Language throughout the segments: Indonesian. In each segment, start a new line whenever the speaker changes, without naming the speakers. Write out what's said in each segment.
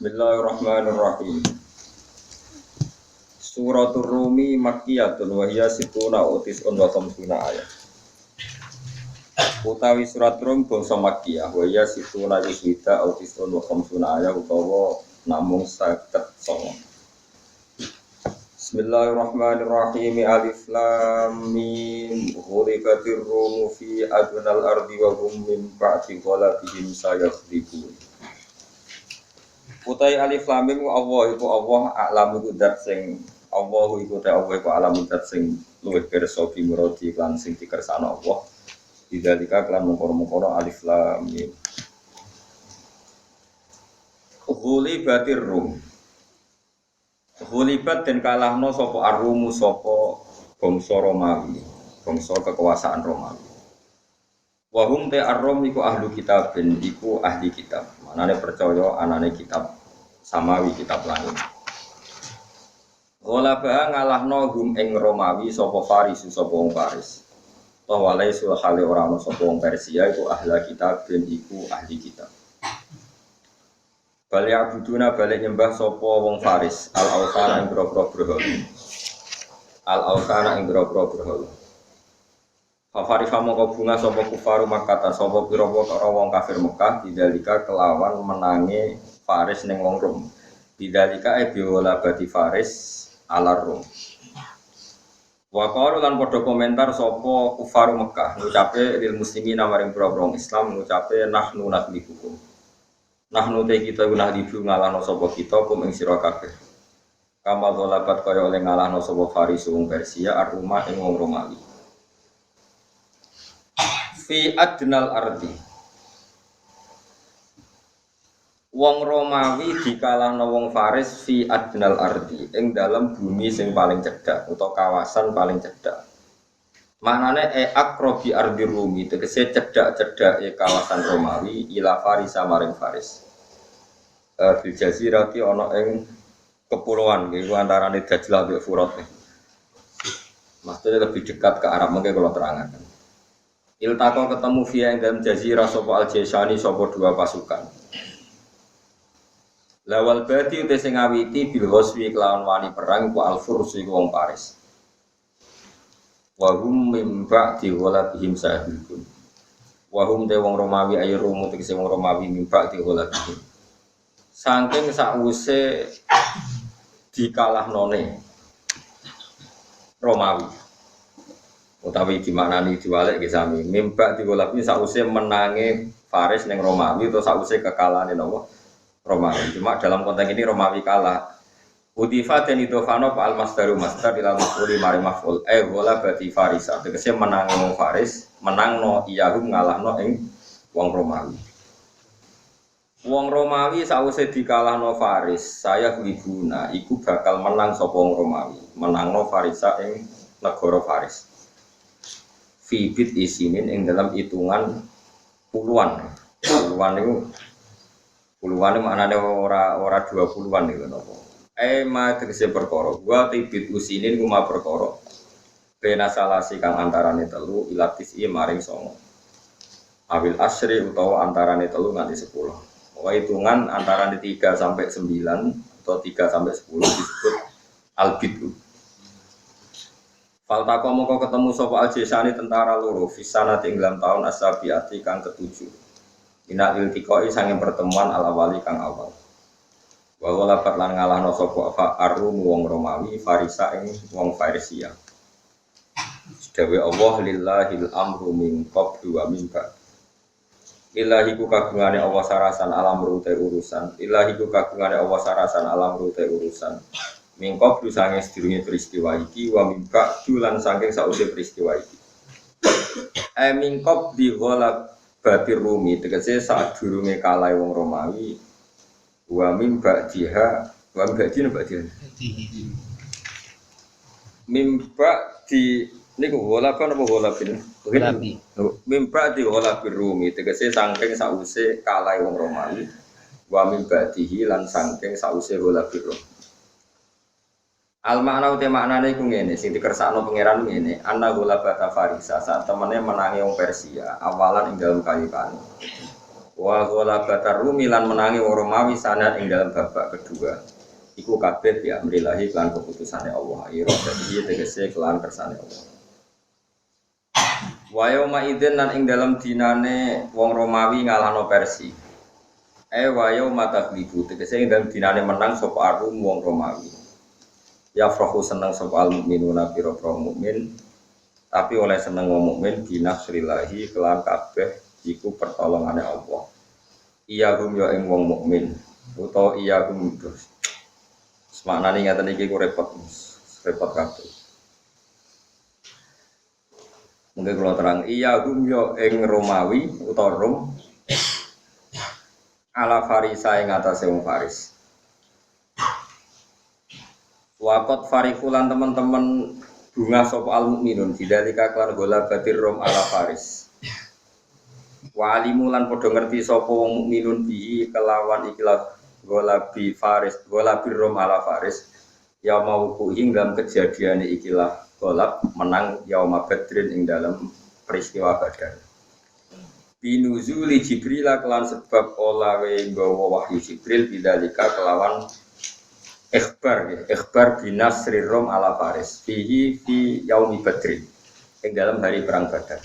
Bismillahirrahmanirrahim. Suratul Rumi Makkiyatun wa hiya situna utis'un wa khamsuna ayat. Utawi surat Rum bangsa Makkiyah wa hiya situna iswida utis'un wa khamsuna ayat utawa namung 59. Bismillahirrahmanirrahim. Alif lam mim. Ghulibatir Rum fi adnal ardi wa hum min ba'di ghalabihim sayaghlibun. Utai alif lam mim Allah iku Allah a'lamu iku zat sing Allah iku a'lamu zat sing luwih pirsa bi muradi lan sing dikersakno Allah. Bidzalika lan mungkara-mungkara alif lam mim. Ghulibatir Rum. Ghulibat den kalahno sapa Ar-Rum sapa bangsa Romawi, bangsa kekuasaan Romawi. Wa hum ta Ar-Rum iku ahli kitab ben iku ahli kitab. Manane percaya anane kitab samawi kitab langit. Ghalaba ngalahno hum ing Romawi sapa Faris sapa wong Faris. Tawalai sulhale ora ono sapa wong Persia iku ahli kitab ben iku ahli kitab. Bali abuduna balik nyembah sapa wong Faris al-awsana ing grobro berhala. Al-awsana ing grobro berhala. Fafarifa mongko bunga sapa kufaru Makkah sapa pira-pira wong kafir Mekah bidalika kelawan menangi Faris ning wong Rum. Bidalika biola bati Faris ala Rum. Wa qalu lan padha komentar sapa kufaru Mekah ngucape lil muslimin maring pira-pira Islam ngucape nahnu nakhlifukum. Nahnu te kita guna dibu ngalahno sapa kita kum ing sira kabeh. Kamal golabat kaya oleh ngalahno sapa Faris wong Persia ar-Rumah ing wong Romawi. Fi adnal ardi wong Romawi dikalahno wong Faris fi adnal ardi ing dalam bumi sing paling cedhak utawa kawasan paling cedhak. Maknane akrobi ardi Rumi tegese cedhak-cedhake kawasan Romawi ila Faris maring Faris. Bil jazirati ana ing kepulauan iku antarane Dajlah mbek Furat. Maksudnya lebih dekat ke Arab mengke kula terangaken. Iltaqo ketemu via ing dalam jazirah sapa al-Jaisani sapa dua pasukan. Lawal bati uti sing ngawiti bil ghuswi kelawan wani perang ku al-Furs iku wong Paris. Wa hum min ba'di ghalabihim sahibun. Wa hum te wong Romawi ayo rumu tegese wong Romawi min ba'di ghalabihim. Saking sakwise dikalahnone Romawi. Utawi dimaknani diwalik nggih sami. Mimba digolapi sakwise menangi Faris ning Romawi utawa sakwise kekalahane napa Romawi. Cuma dalam konteks ini Romawi kalah. Utifa dan idofano pa al-masdaru masdar ila maf'uli mari maf'ul gola berarti Farisa tegese menangi wong Faris menangno iyahum ngalahno ing wong Romawi. Wong Romawi sakwise dikalahno Faris saya libuna iku bakal menang sapa wong Romawi menangno Farisa ing negara Faris. Fibit isinin ing dalam hitungan puluhan itu maknane ora 20-an niku napa ma tegese perkara wa tibit usinin kuma perkara bena salasi kang antarane telu ilatis maring 9 awil asri utawa antarane telu nganti 10 wa hitungan antarane 3 sampai 9 atau 3 sampai 10 disebut al-bidu. Faltaqo moko ketemu sapa al-Jaisani tentara loro fisana tinggalan tahun asabiati kang ketujuh. Ina iltiqoi sanging pertemuan al-awali kang awal. Wa walapat lan ngalahno sapa Ar-Rum wong Romawi Farisa ing wong Persia. Dawe Allah lillahil amru min qablu wa min ba'd. Ilahi ku kagungane Allah sarasan alam rute urusan. Ilahi ku kagungane Allah sarasan alam rute urusan. Min qablu sange sedurunge peristiwa iki wa min ba'du lan saking sause peristiwa iki. Min qabli ghalabatir Rumi tegese saat durunge kalah wong Romawi. Wa min ba'diha wa min ba'dina ba'diha min ba'di niku walapan apa walapin min ba'di walapir Rumi tegese saking sause kalah wong Romawi wa min ba'dihi lan saking sause walapir Rum. Al makna uti maknane iku ngene sing dikersakno pangeran ngene anna ghalabata Farisa sak temene menangi wong Persia awalan ing dalem kayu-kayu. Wa ghalabatar Rumi lan menangi wong Romawi sanad ing dalam babak kedua. Iku kabeh bi amrillahi kelan keputusane Allah. Iradati tegese kelan kersane Allah. Wa yauma idzin lan ing dalam dinane wong Romawi ngalahno Persia. Wa yauma taghlibu tegese ing dalam dinane menang sapa Arum wong Romawi. Ya frohu seneng sapa al mukminuna pira-pira mukmin. Tapi oleh seneng wong mukmin binasrillahi kelan kabeh iku pertolongane Allah. Iyahum ya ing wong mukmin utawa iyahum terus. Maknane ngaten iki ku repot kabeh. Mungkin kalau terang iyahum ya ing Romawi utawa Rom ala Farisa ing atase wong Faris. Waqat farikulan teman-teman bunga sapa al mukminun bidalika kelan gola batir Rom ala Faris. Wa alimu lan padha ngerti sapa wong mukminun bihi kelawan ikilah golabi Faris, golabi Rom ala Faris. Ya mau kuing dalam kejadian ikilah golab menang yauma Badrin ing dalam peristiwa Badar. Binuzuli Jibril kelan sebab olawe nggawa wahyu Jibril bidzalika kelawan ikhbar binasri Rom ala Faris fihi fi yaumi Badrin ing dalam hari perang Badar.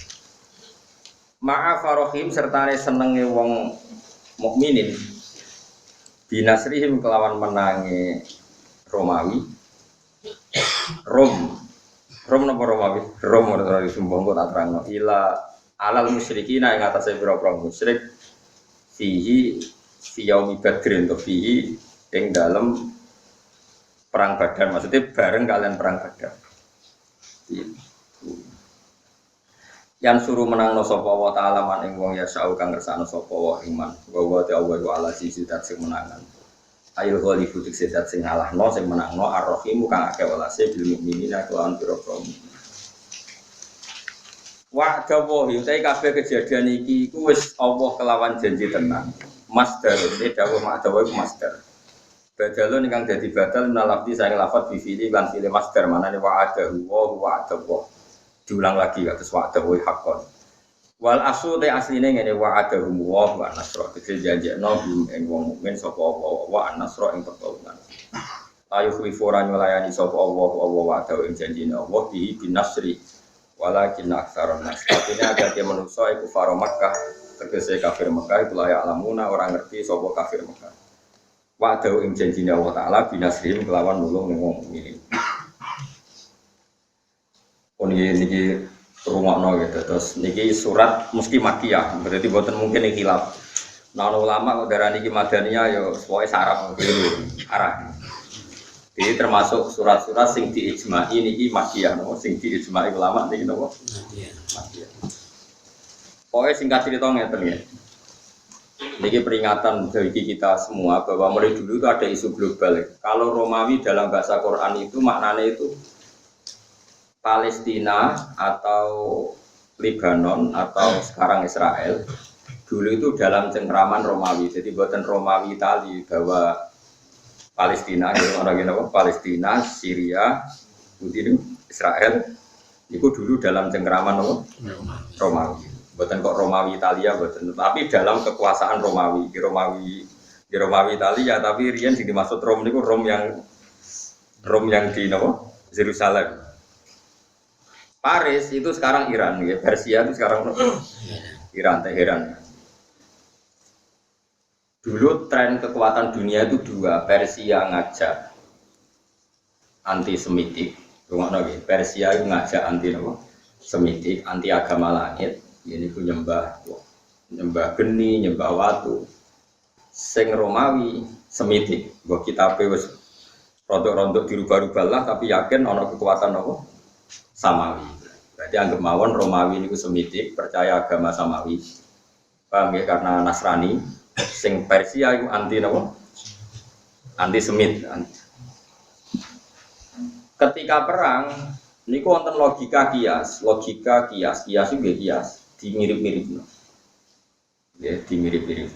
Ma'a farohim sertane senenge wong mukminin binasrihim kelawan menangi Romawi Rom napa Romawi Rom ora disumbang kok tak terangno ila alal musyrikina ing atase pira-pira musyrik fihi fi yaumi badrin to fihi ing dalem perang Badar maksudnya bareng kalian perang Badar. Yang suruh menang no sapa wa ta'ala man ing wong ya sa'u kang ngersakno sapa wa iman wa ta wa ala sisi dat sing menangan ayul ghalibu tik sedat sing ngalahno sing menangno ar-rahim kang akeh welase bil mukminina kelawan pira-pira wa dawahi utai kabeh kejadian iki iku wis Allah kelawan janji tenan masdar dawuh mak dawuh masdar badalun ingkang dadi badal nalafti saking lafaz bi fi'li lan fi'li masdar manane wa'adahu wa wa'adahu diulang lagi kados wa'adahu haqqan wal asu te asline ngene wa'adahu wa nasra tegese janjekno ing wong mukmin sapa wa nasra ing pertolongan ayu khifura nyulayani sapa Allah wa'adahu ing janjine Allah bihi bin nasri walakin aktsarun nas artinya agake manusa iku faro Makkah tegese kafir Makkah iku layak alamuna orang ngerti sapa kafir Makkah wa'adahu ing janjine Allah taala binasrihim kelawan nulung ning wong mukmin. Niki rumakno gitu terus niki surat mesti makiyah berarti boten mungkin iki khilaf. Nah ulama kok darani iki madaniyah ya pokoke saraf arah. Jadi termasuk surat-surat sing diijma'i niki makiyah no sing diijma'i ulama niki napa? Makiyah. Pokoke singkat cerita ngeten ya. Niki peringatan bagi kita semua bahwa mulai dulu itu ada isu global. Kalau Romawi dalam bahasa Quran itu maknanya itu Palestina atau Lebanon atau sekarang Israel dulu itu dalam cengkraman Romawi. Jadi buatan Romawi Itali bahwa Palestina, Palestina, Syria, kemudian Israel itu dulu dalam cengkraman Romawi. Buatan kok Romawi Italia, buatan. Tapi dalam kekuasaan Romawi di Romawi Italia. Tapi rian yang dimaksud Rom itu Rom yang di Yerusalem. Paris itu sekarang Iran, ya. Persia itu sekarang Iran, Teheran. Dulu tren kekuatan dunia itu dua, Persia ngajak anti-Semitik, Persia itu ngajak anti-Semitik, anti agama langit, ini ku nyembah geni, nyembah watu. Sing Romawi Semitik, bahwa kita wis rontok-rontok dirubah-rubah lah, tapi yakin ono kekuatan Samawi. Berarti anggap mawon Romawi ini Semitik, percaya agama Samawi. Paham ya? Karena Nasrani, sing Persia itu anti Semit. Ketika perang, ini wonten logika kias itu kias, dimirip-mirip. Ya, dimirip-mirip.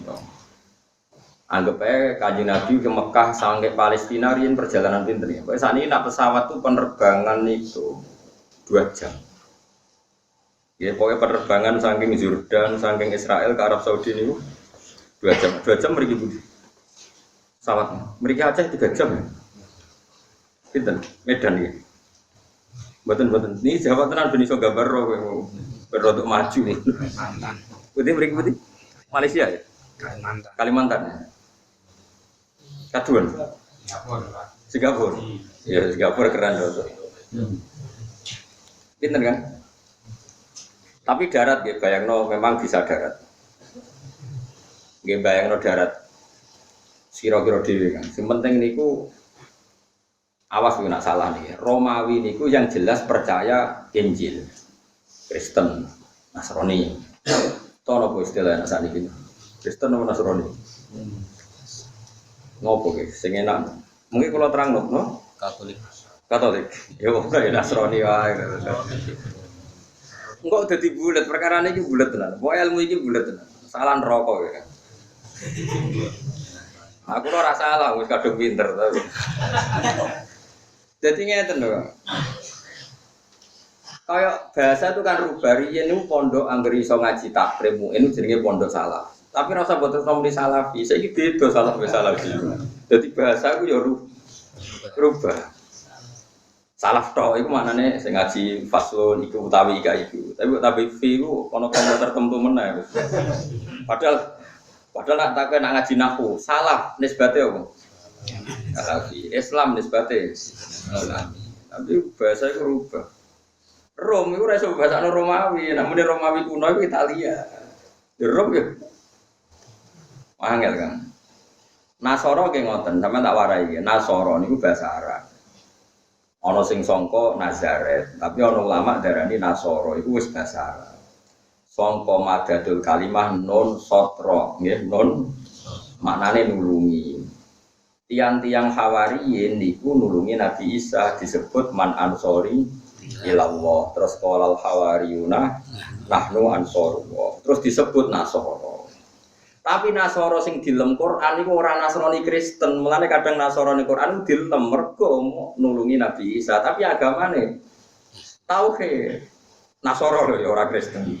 Anggap aja Kanjeng Nabi ke Mekah sampai Palestina riyen perjalanan pinter ya. Saat ini nak pesawat tuh penerbangan itu 2 jam. Ya pokoknya penerbangan saking Jordan, saking Israel ke Arab Saudi ini 2 jam mriki budi. Pesawat mriki Aceh 3 jam ya. Pinten Medan iki. Mboten. Ini Jawa tenan ben iso gambar ro untuk maju.
Kalimantan.
Putih mriki putih. Malaysia ya? Kalimantan. Kaduan. Singapura. Ya Singapura keren loh. Pinter kan? Tapi darat ya bayangno memang bisa darat. Nggih bayangno darat. Kira-kira dhewe kan. Sing penting niku awas nek salah nih. Romawi niku yang jelas percaya Injil. Kristen, Nasrani. Tono apa istilah anak sakniki? Kristen atau Nasrani? Ngopo ki sing enak? Mungkin kalau terang no? Katolik. Ya ora ya Nasrani wae. Engko dadi bulet perkara niki bulet tenan. Pokoke ilmu iki bulet tenan. Salah neraka ya. Aku ora salah wis kadung pinter tapi. Jadi ngeten lho. Kayak bahasa itu kan rubah riyen niku pondok anggere iso ngaji takrim itu jenenge pondok salaf. Tapi rasa boten nomor salafi, saiki beda salaf be salafi. Jadi bahasa ku ya rubah. Salaf tok iku maknane sing ngaji faslun iku utawi ika iku. Tapi fi ku ana kanggo tertentu meneh. Padahal nak tak nak ngaji nahwu, salaf nisbate apa? Salafi. Islam nisbate Islami. Tapi bahasa itu rubah. Rom itu rasa bahasa Romawi, namun di Romawi kuno itu Italia. Di Rom ya, angel kan. Nasoro kayak ngoten, sama tak warai ya. Nasoro itu bahasa Arab. Ono sing songko Nazaret, tapi ono ulama darani Nasoro itu wis bahasa Arab. Songko madadul kalimah non sotro, nggih non maknane nulungi. Tiang-tiang Hawariyin niku nulungi Nabi Isa disebut man ansori ilallah. Terus qalal hawariyuna nahnu ansorullah. Terus disebut Nasoro. Tapi Nasoro sing dilem Quran iku ora Nasrani Kristen. Mulane kadang Nasrani Quran dilem mergo nulungi Nabi Isa, tapi agamane tauhid. Nasoro lho ya ora Kristen.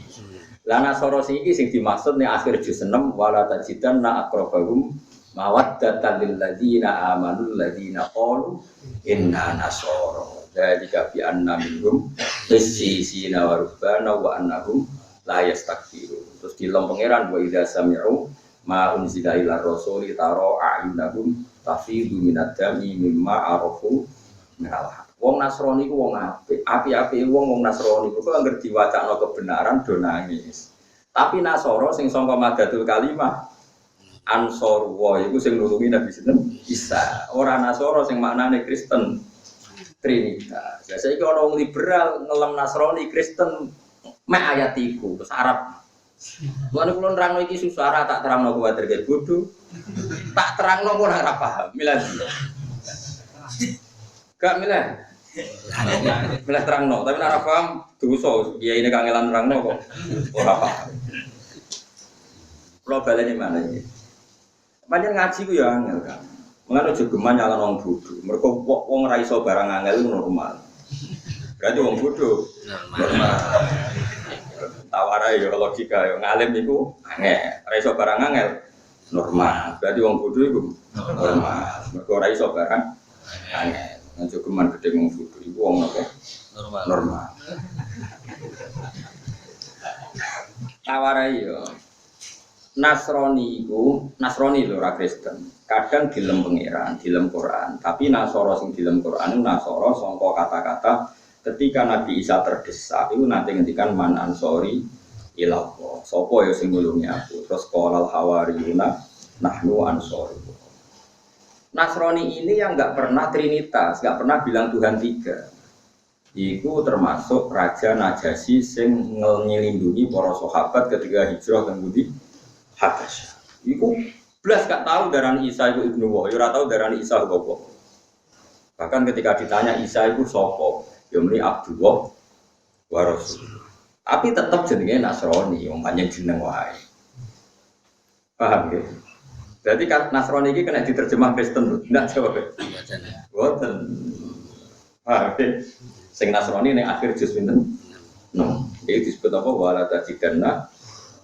Lah Nasoro sing iki sing dimaksud ning akhir juz 6 wala tajidanna aqrabahum mawaddatan lil ladzina amanu ladzina qalu inna nasara dzalika bi anna minhum qissisina wa rubbana wa annahum la yastakbirun. Terus dilem pangeran wa idza sami'u ma unzila ila rasuli taro a'inahum tafidu minad dami mimma arafu minal haq. Wong Nasrani ku wong apik, api-api wong Nasrani ku anggere diwacakno kebenaran do nangis. Tapi Nasoro sing sangka madatul kalimah Ansorullah iku sing nulungi Nabi Isa. Ora Nasoro sing maknane Kristen Trinitas. Ya saiki ana wong liberal ngelem Nasrani Kristen mek ayat iku terus Arab. Mulane kula nerangno iki susah ora tak terangno kuwatir ge bodho. Tak terangno ora paham. Milah. Gak milah. Milah terangno, tapi ora paham dosa. Kiai ini kangelan terangno kok ora paham. Kula baleni mana iki? Pancen ngaji ku ya angel kan. Mengano jogeman nyalon wong bodho. Mergo wong ra iso barang angel itu normal. Berarti wong bodho normal. Tawarai ya logika ya ngalim iku angel. Ra iso barang angel normal. Berarti wong bodho iku normal. Mergo ra iso barang angel. Nang jogeman gedhe wong bodho iku wong napa? Normal. Tawarai ya Nasrani lho ora Kristen. Kadang dilem pangeran, dilem Quran. Tapi Nasoro sing dilem Quran itu Nasoro sangka kata-kata ketika Nabi Isa terdesak itu nanti ngendikan man ansori ilallah. Sapa ya sing nulungi aku? Terus qalal hawariyuna nahnu ansorullah. Nasrani ini yang enggak pernah trinitas, enggak pernah bilang Tuhan 3. Iku termasuk Raja Najasyi sing ngelindungi para sahabat ketika hijrah ke Budi Habasyah. Iku blas gak tahu darani Isa iku Ibnu Wah, ya ora tahu darani Isa apa. Bahkan ketika ditanya Isa iku sapa, ya muni Abdullah wa Rasul. Tapi tetap jenenge Nasrani, wong panjang jeneng wae. Paham ya? Berarti kan Nasrani iki kena diterjemah Kristen lho. Ndak jawab. Boten. Paham ya? Sing Nasrani ning akhir juz pinten? No. Iki disebut apa wala tajidanna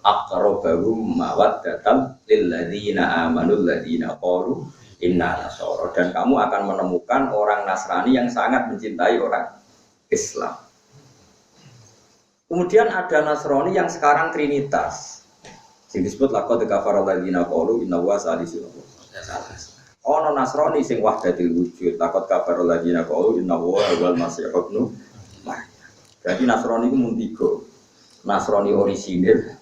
aqrabahum mawaddatan lil ladzina amanu ladzina qalu inna nasara, dan kamu akan menemukan orang Nasrani yang sangat mencintai orang Islam. Kemudian ada Nasrani yang sekarang Trinitas. Sing disebut laqad kafara alladziina qalu inna Allaha salisu salasa. Ono Nasrani sing wahdatil wujud, laqad kafara alladziina qalu inna Allaha wal masih ibnu Maryam. Jadi Nasrani itu mung tiga. Nasrani orisinil,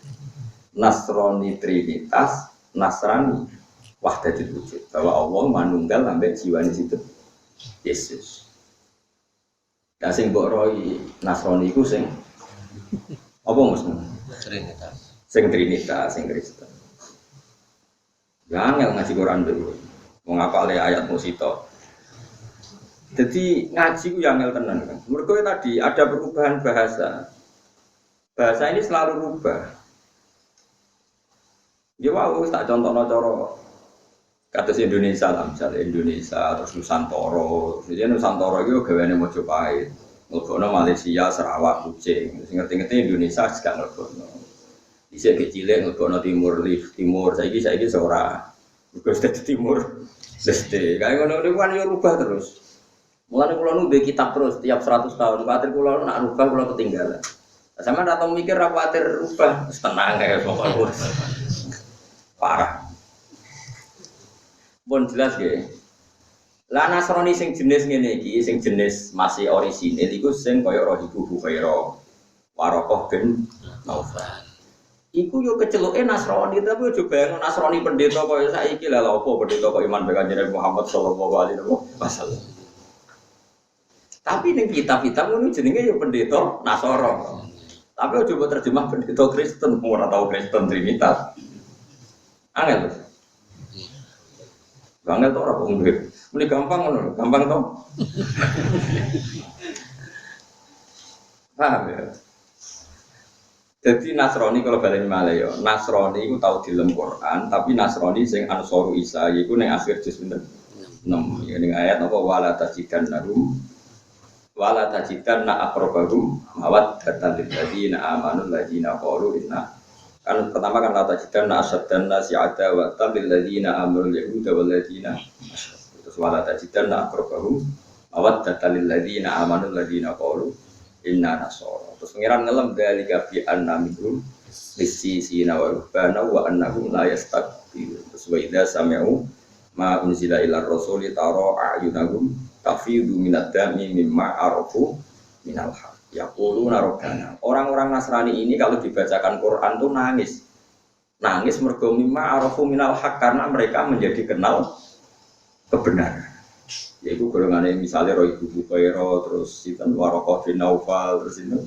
Nasrani Trinitas, Nasrani wahdatil wujud. Bahwa Allah manunggal sampai jiwane situ Yesus. Lah sing mbok roi Nasrani iku sing apa maksudnya?
Trinitas.
Sing Trinitas, sing Kristen. Jangan ngaji Quran dulu. Mau ngapale ayat musito. Jadi ngaji ku yang tenan kan. Mergo tadi ada perubahan bahasa. Bahasa ini selalu rubah. Ya wow, tak contohno cara kados Indonesia lah, misalnya Indonesia terus Nusantara. Jadi Nusantara itu gaweane Mojopahit. Ngelbono Malaysia, Sarawak, Kucing. Ngerti-ngerti Indonesia juga ngelbono. Dhisik kecilek ngelbono timur, saiki ora. Mergo dadi timur. Leste, kaya ngono-ngono kan yo rubah terus. Mulane kula nu duwe kitab terus tiap 100 tahun. Kuwatir kula nak rubah kula ketinggalan. Sama ra tau mikir ra kuwatir rubah, wis tenang kaya pokoke. Parah. Pun jelas nggih. Lah Nasrani sing jenis ngene iki, sing jenis masih orisinil iku sing kaya Rahibu Buhaira, Warokoh bin Naufal. Iku yo keceluke Nasrani, tapi yo bayangno Nasrani pendeta kaya saiki lha opo pendeta kok iman be Kanjeng Muhammad sallallahu alaihi wasallam. Tapi ning kitab-kitab ngono jenenge yo pendeta Nasara. Tapi yo coba terjemah pendeta Kristen, ora tau Kristen Trinitas. Angel. Angel to ora kok nggih. Ini gampang kan? Gampang toh? Paham ya? Jadi Nasrani kalau balen Malaya, Nasrani itu tahu di dalam Quran, tapi Nasrani sing Ansaru Isa, itu neng akhir juz bener 6. Ya neng ayat apa wala tajidanna aqrabahum mawaddatan lil ladzina amanu ladzina qalu inna. Kan pertama kan la tajidanna asaddanna si'ada wa lil ladzina amanu yahuda wal ladzina wala tajidanna aqrabahum mawaddatan lil ladzina amanu ladzina qalu inna nasara. Terus pengiran ngelem dalika bi anna minhum lisisina wa rubbana wa annahum la yastakbirun. Terus wa idza sami'u ma unzila ila rasuli tara a'yunahum tafidu minad dami mimma arafu minal haq. Yaquluna rabbana. Orang-orang Nasrani ini kalau dibacakan Quran tuh nangis. Nangis mergo mimma arafu minal haq, karena mereka menjadi kenal kebenaran. Yaitu golongannya misalnya Rahibu Buhaira, terus sinten Warokoh bin Naufal, terus sinten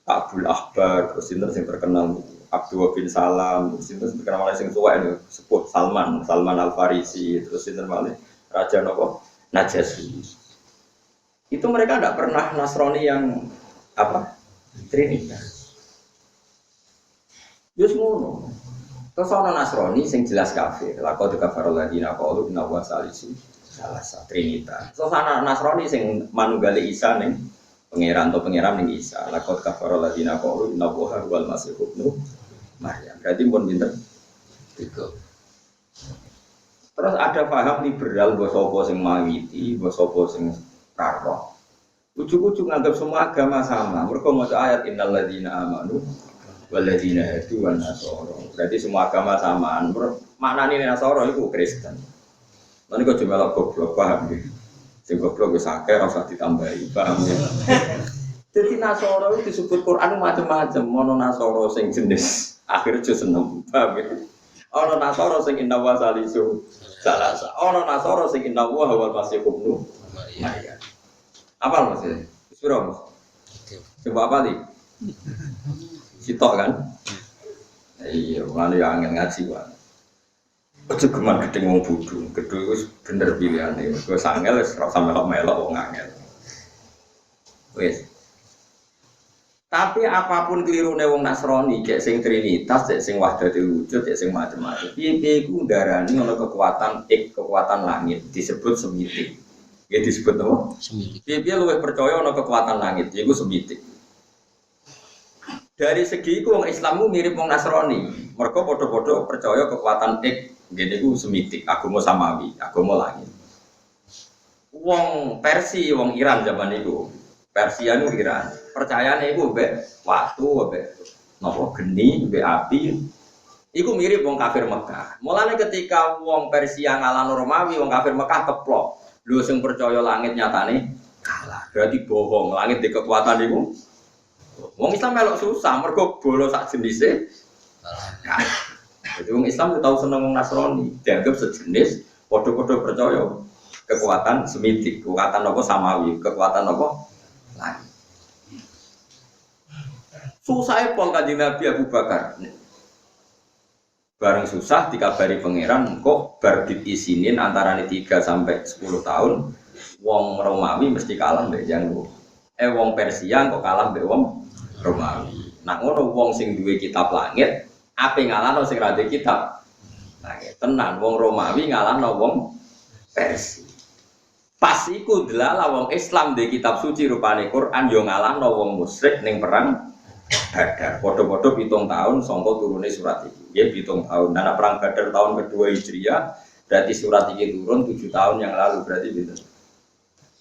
Abdul Ahbar, terus sinten yang terkenal Abdul bin Salam, terus sinten terkenal malah sing tuwa ini sebut Salman Al-Farisi, terus sinten malah Raja Nopo Najasyi. Itu mereka tidak pernah Nasrani yang apa? Trinitas. Yus ngono. Terus ana Nasrani sing jelas kafir. Laqad kafara alladziina qalu inna Allaha salisu salasa, Trinitas. Terus ana Nasrani sing manunggali Isa ning pangeran ning Isa. Laqad kafara alladziina qalu inna Allaha huwal masih ibnu Maryam. Berarti pun pinter. Tiga. Terus ada paham liberal basa apa sing mawiti, basa apa sing roh. Ujug-ujug nganggap semua agama sama. Mereka maca ayat innal ladzina amanu wal ladzina hadu wan nasara. Berarti semua agama samaan. Maknane Nasara iku Kristen. Lan kok cuma goblok paham iki. Sing goblok wis akeh ora usah ditambahi, paham ya. Jadi Nasara itu disebut Quran macam-macam. Ono Nasara sing jenis akhir juz 6, paham ya. Ono Nasara sing inna wa salisu salasa. Ono Nasara sing inna wa wal masih ibnu Maryam. Apa maksudnya? Sepiro mas? Coba apa nih? Sitok kan? Iya, malah yang angin ngaji kan. Ojo geman gedeng wong bodho. Gedhe wis bener pilihane. Gue sangel wis ora sampe melok wong angel. Wis. Tapi apapun kelirune wong Nasrani, cek sing Trinitas, cek sing wahdatul wujud, cek sing macam-macam. Piye-piye iku ndarani ana kekuatan langit disebut semitik. Ya disebut apa? Semitik. Piye-piye luwih percaya ana kekuatan langit, yaiku semitik. Dari segi iku wong Islammu mirip wong Nasrani. Mergo padha-padha percaya kekuatan ngene iku semitik, agama samawi, agama langit. Wong Persia, wong Iran zaman itu. Persia itu Iran. Percayane iku mbek watu, mbek napa geni, mbek api. Iku mirip wong kafir Mekah. Mulane ketika wong Persia ngalahno Romawi, wong kafir Mekah keplok. Lho sing percaya langit nyatane kalah. Berarti bohong, langit di kekuatan iku. Wong Islam melok susah, mergo bolo sak jenise. Nah, jadi wong Islam tahu seneng wong Nasrani, dianggap sejenis, padha-padha percaya kekuatan semitik, kekuatan apa samawi, kekuatan apa langit. Susah pol Kanjeng Nabi Abu Bakar. Bareng susah dikabari pangeran kok bar diisinin antarané 3 sampai 10 tahun wong Romawi mesti kalah mbek janggo. Wong Persia kok kalah mbek wong Romawi. Nah ngono wong sing duwe kitab langit ape ngalahno sing ra duwe kitab langit. Tenan wong Romawi ngalahno wong Persia. Pas iku delala wong Islam duwe kitab suci rupane Quran yo ngalahno wong musyrik ning perang Badar. Padha-padha 7 tahun sangka turune surat iki. Nggih 7 tahun. Nah perang Badar tahun kedua Hijriah berarti surat iki turun 7 tahun yang lalu berarti gitu.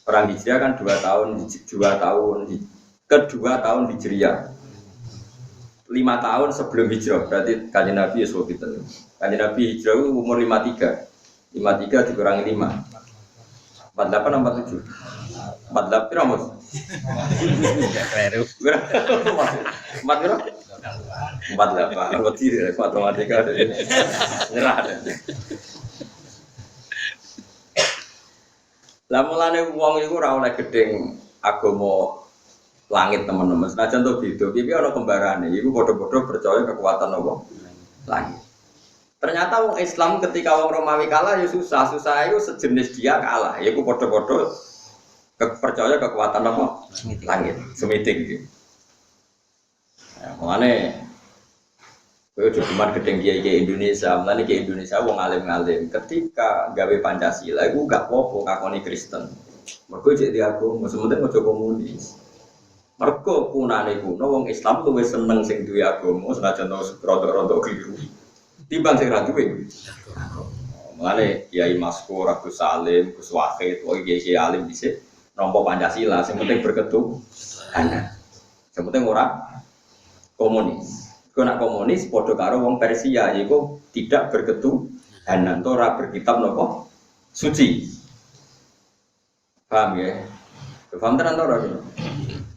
Perang Hijriah kan 2 tahun kedua tahun Hijriah 5 tahun sebelum Hijrah berarti Kanjeng Nabi Yesus gitu. Kanjeng Nabi Hijrah umur 53 dikurangi 5 48 47 48 piro Mas?
Enggak kleru.
48 wedi matematika nyerah. Lah mulane wong iku ora oleh gedeng agama langit teman-teman. Senajan to beda, piye ana kembarane. Iku padha-padha percaya kekuatan apa? Langit. Ternyata wong Islam ketika wong Romawi kalah ya susah itu sejenis dia kalah. Ya iku padha-padha percaya kekuatan apa? Langit, semitik gitu. Ya, mulane kowe cuma gedeng kiai Indonesia, mulane kiai Indonesia wong alim-alim ketika gawe Pancasila iku gak apa-apa ngakoni Kristen. Mergo cek diagama, sementing aja komunis. Mergo punane kuno wong Islam luwih seneng sing duwe agama senajan rada-rada keliru. Timbang sing ra duwe. Mulane Kiai Maskur, Agus Salim, Gus Wahid, kiai alim dhisik nampa Pancasila, sing penting berketuhanan. Sing penting ora komunis. Kau nak komunis, podo karo wong Persia, yaitu tidak berketuhanan, ora berkitab nopo suci. Paham ya? Paham tenan ora?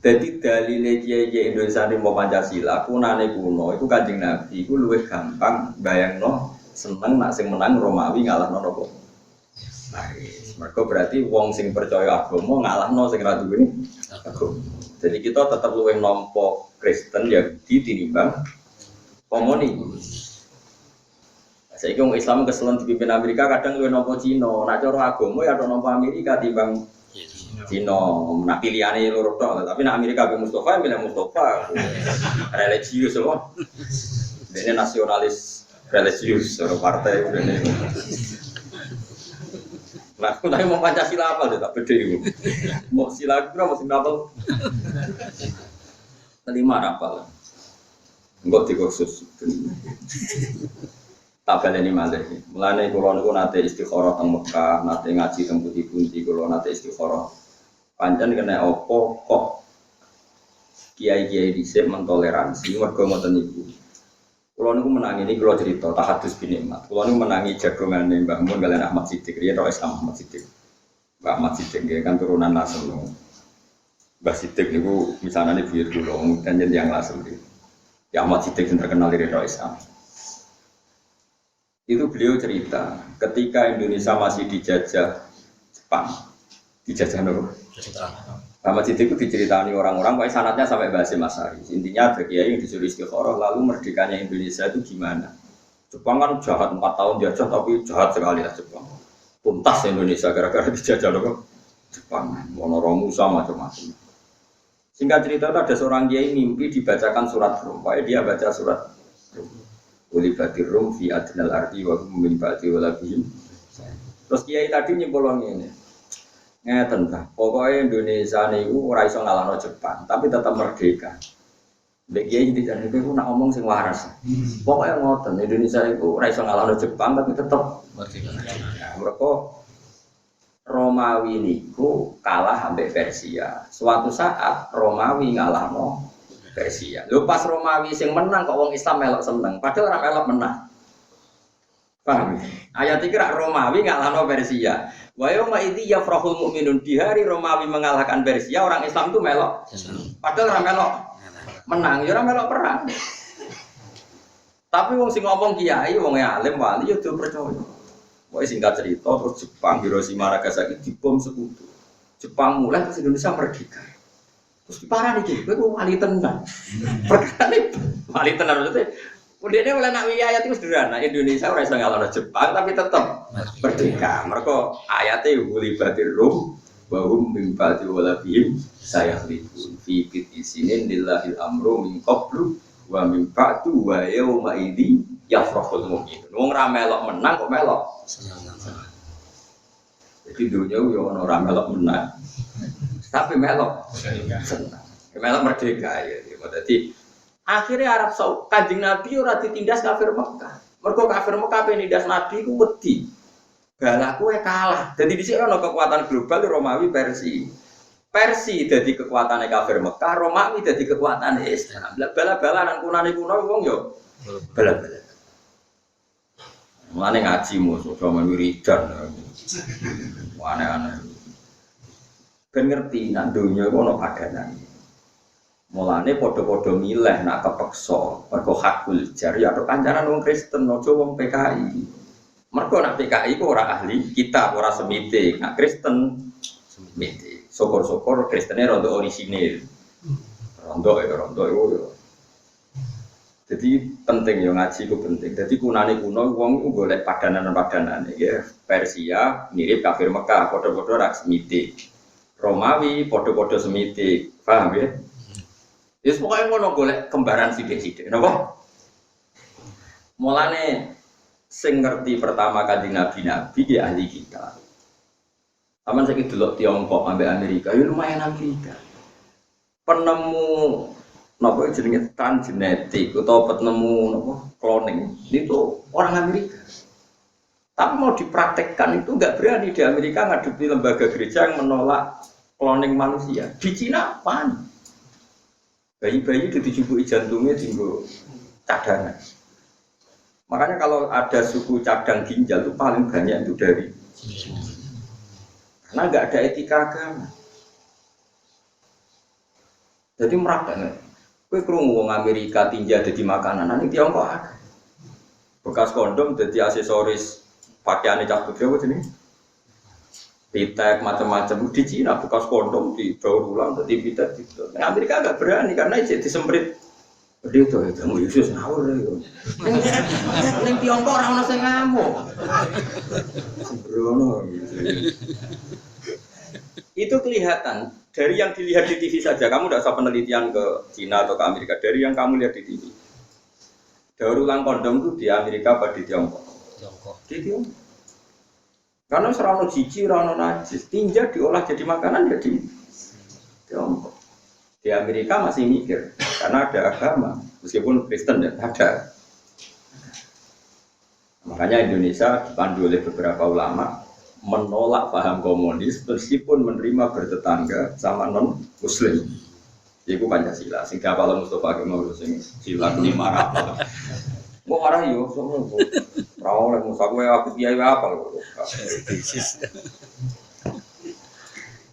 Jadi dalile kiai Indonesia ini mau Pancasila, punane kuno, itu Kanjeng Nabi, itu luwih gampang bayangno seneng nak sing menang Romawi ngalahno nopo. Mereka berarti wong sing percaya agama ngalahno sing ra duwe agama. Jadi kita tetap luwih nampa Kristen Yahudi tinimbang komunis. Saiki wong Islam keselon dipimpin Amerika kadang luwih nampa Cina. Nek cara agama ya nampa Amerika timbang Cina. Nah pilihane loro tok, tapi nek Amerika be Mustafa milih Mustafa. Religius loh. Dene nasionalis religius orang partai udah nih. Nah, aku tanya mau Pancasila apa deh, tak beda itu. Mau sila kira mau sila apa? Kelima apa lah? Enggak dikhusus. Tak baleni malih. Mulane kula niku nate istikharah teng Mekah, nate ngaji teng pundi-pundi kula nate istikharah. Pancen kena apa kok kiai-kiai dhisik mentoleransi mergo ngoten niku. Kulo niku menangi ini kulo cerita tahadus bin nikmat. Kulo niku menangi jagongane Mbah Mun kalian Ahmad Siddiq. Riyen tok Islam Ahmad Siddiq. Mbah Ahmad Siddiq kan turunan Lasem. Mbah Siddiq niku misalnya buyut kulo dan yang Lasem iki. Ya Ahmad Siddiq yang terkenal di tok Islam. Itu beliau cerita ketika Indonesia masih dijajah Jepang. Dijajah nopo? Ahmad Siddiq itu diceritani orang-orang, pokoknya sanatnya sampai bahasa Masari. Intinya ada kiai yang disuruh istikharah, lalu merdekanya Indonesia itu gimana? Jepang kan jahat 4 tahun jajah, tapi jahat sekali lah Jepang. Tuntas Indonesia gara-gara dijajah loh Jepang, Monoromu sama macam-macam. Singkat cerita itu ada seorang kiai mimpi dibacakan surat Rum, pokoknya dia baca surat Rum. Ulibatir Rum fi adnal ardi wa hum min ba'di walabihim. Terus kiai tadi nyimpulnya ini. Ngeten ta, pokoknya Indonesia niku ora iso ngalahno Jepang, tapi tetap merdeka. Mbek kiai dicari kowe nak ngomong sing waras. Pokoknya ngoten Indonesia itu ora iso ngalahno Jepang tapi tetep
merdeka.
mereka Romawi niku kalah ambek Persia. Suatu saat Romawi ngalahno Persia. Lho pas Romawi sing menang kok wong Islam melok seneng, padahal ora melok menang. Paham? Ayat iki rak Romawi ngalahno Persia. Wa yauma idzi yafrahul mu'minun, di hari Romawi mengalahkan Persia, orang Islam itu melok. Padahal ora melok menang, ya ora melok perang. Tapi wong sing ngomong kiai, wong alim wali ya do percaya. Pokoke singkat cerita terus Jepang Hiroshima Nagasaki dibom sekutu. Jepang mulai terus Indonesia merdeka. Terus diparani iki, kowe wali tenan. Perkara wali tenan maksudnya Udene oleh nak ayat itu sederhana. Indonesia ora iso ngalahno Jepang tapi tetap merdeka. Mergo ayate ghulibatir rum wa hum min ba'di walabihim sayakhlifun fi qit'isinin lillahil amru min qablu wa min ba'du wa yauma idzi yafrahul mu'minun. Wong ra melok menang kok melok. Jadi dunia yo ono ra melok menang. Tapi melok senang. Melok merdeka ya. Dadi akhirnya Arab Saudi, Kanjeng Nabi ora ditindas kafir Mekah. Mergo kafir Mekah penindas Nabi ku wedi. Balaku kalah. Jadi dhisik ana kekuatan global Romawi Persia. Persia dadi kekuatane kafir Mekah, Romawi dadi kekuatane Islam. Bala-balanan kunane kuno wong yo bala-bala. Mulane ngaji musuh sama wiridan. Aneh-aneh. Ben ngerti nang donya ku ana padanan. Mulane padha-padha milih nak kepeksa mergo hakul jari atau kancanan wong Kristen aja wong PKI. Mergo nak PKI ku ora ahli kitab, ora semite. Nak Kristen semite. Syukur-syukur Kristene rada orisinil. Rondo yo. Jadi penting yo ngaji ku penting. Jadi kunane kuno wong ku golek padanan-padanan ya. Persia mirip kafir Mekah, padha-padha ora semite. Romawi padha-padha semite. Paham ya? Yes, pokoknya ngono golek kembaran sithik-sithik. Napa? Mulane sing ngerti pertama Kanjeng Nabi ya ahli kita. Aman saiki delok Tiongkok ambek Amerika, ya lumayan Amerika. Penemu napa jenenge transgenetik utawa penemu napa cloning itu orang Amerika. Tapi mau dipraktekkan itu enggak berani di Amerika ngadepi lembaga gereja yang menolak cloning manusia. Di Cina apaan? Bayi-bayi itu dicubuki jantungnya tinggal cadangan. Makanya kalau ada suku cadang ginjal itu paling banyak itu dari karena nggak ada etika agama. Jadi meraknya, kue kerungu wong Amerika tinja jadi makanan, nanti Tiongkok ada bekas kondom jadi aksesoris pakaian cah putri apa jenis? Pitek macam-macam di Cina bekas kondom di daur ulang jadi pitek gitu. Nah, Amerika agak berani karena itu disemprit. Dia itu kamu Yesus ngawur ya. Neng Tiongkok orang nasi ngamuk. Sembrono gitu. Itu kelihatan dari yang dilihat di TV saja. Kamu tidak usah penelitian ke Cina atau ke Amerika. Dari yang kamu lihat di TV. Daur ulang kondom itu di Amerika apa di Tiongkok? Di Tiongkok. Karena serana jiji, serana najis, tinja diolah jadi makanan jadi Tiongkok. Di Amerika masih mikir, karena ada agama, meskipun Kristen ya ada. Makanya Indonesia dipandu oleh beberapa ulama menolak paham komunis, meskipun menerima bertetangga sama non Muslim. Iku Pancasila, sehingga kalau Mustafa Kemal sing sila 5 rapal. Mau marah yo, semua. Rawol yang musa gue aku kiai apa loh?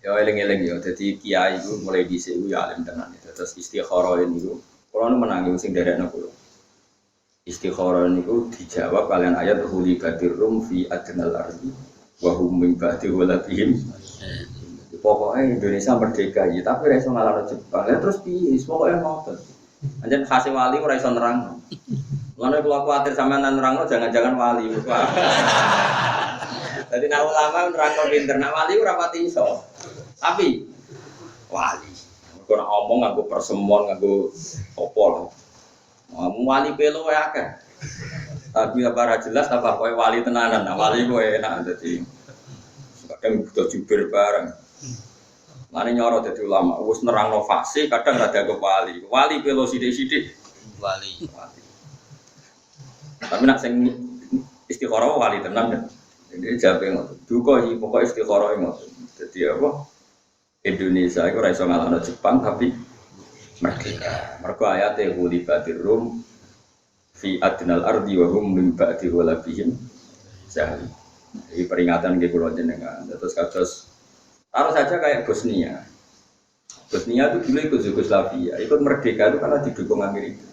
Ya eling-eling ya. Jadi kiai itu mulai di sini ya alim tenan. Terus istikharah ini itu, kalau nu menangi sing derek nakulo. Istikharah ini itu dijawab kalian ayat huli batir rum fi adnal ardi wahum min ba'di walabihim. Pokoknya Indonesia merdeka ya, tapi raiso ngalahno Jepang. Ya terus piye? Pokoknya ngoten. Anjen khase wali ora iso nerang. Mana kalau khawatir sama nerangno jangan-jangan wali. Jadi nak ulama nerangno pinter, nak wali ora pati iso. Tapi wali. Mergo nak omong nganggo persemon, nganggo opo lho. Wali pelo wae akeh. Tapi ora jelas apa kowe wali tenanan. Nah wali kowe enak dadi kadang butuh jubir bareng. Lane nyoro dadi ulama, wis nerangno fase kadang rada kewali. Wali pelo sithik-sithik
Wali.
Tapi nak sing istikharah wali tenan kan. Ini jabe ngoten. Duka iki pokoke istikharah ngoten. Dadi apa? Indonesia iku ora iso ngalahno Jepang tapi merdeka. Mergo ayate ghulibatir rum fi adnal ardi wa hum min ba'di ghalabihim jahil. Ini peringatan nggih kula jenengan. Terus kados taruh saja kayak Bosnia. Bosnia itu dulu ikut Yugoslavia, ikut merdeka itu karena didukung Amerika.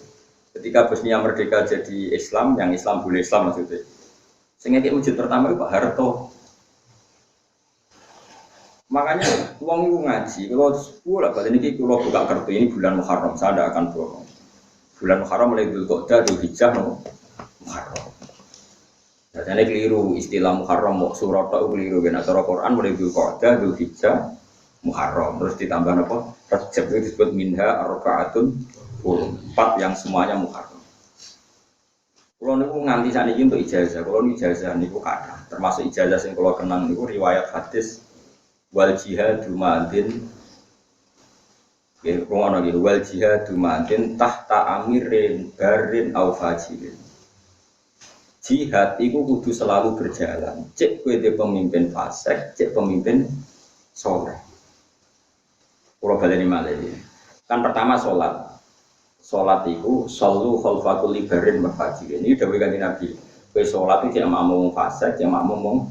Ketika Bosnia merdeka jadi Islam, yang Islam boleh Islam maksudnya. Sehingga masjid pertama itu Pak Harto. Makanya uang itu ngaji, kalau sepuluh lah, ini kalau buka kartu ini bulan Muharram, saya tidak akan bohong. Bulan Muharram mulai Dzulqa'dah, Dzulhijjah, Muharram. Jadi keliru istilah Muharram, surat itu keliru. Karena surah Quran mulai Dzulqa'dah, Dzulhijjah, Muharram. Terus ditambah apa? Rajab itu disebut minha arba'atun 4 yang semuanya Muharram. Kalau niku nganti saat ini untuk ijazah, kalau ijazah niku kada. Termasuk ijazah yang kalau kenang niku riwayat hadis wal jihadu ma'adin. Rumah lagi wal jihadu ma'adin tahta amirin barin au fajirin. Jihad itu kudu selalu berjalan. Cek kowe de pemimpin fasik, cek pemimpin soleh. Kalau baleni malih. Kan pertama sholat. Sholat itu solu khalfakul libarin mafajirin. Ini dawuh Kanjeng Nabi. Kowe sholat itu cek makmum fasik, cek makmum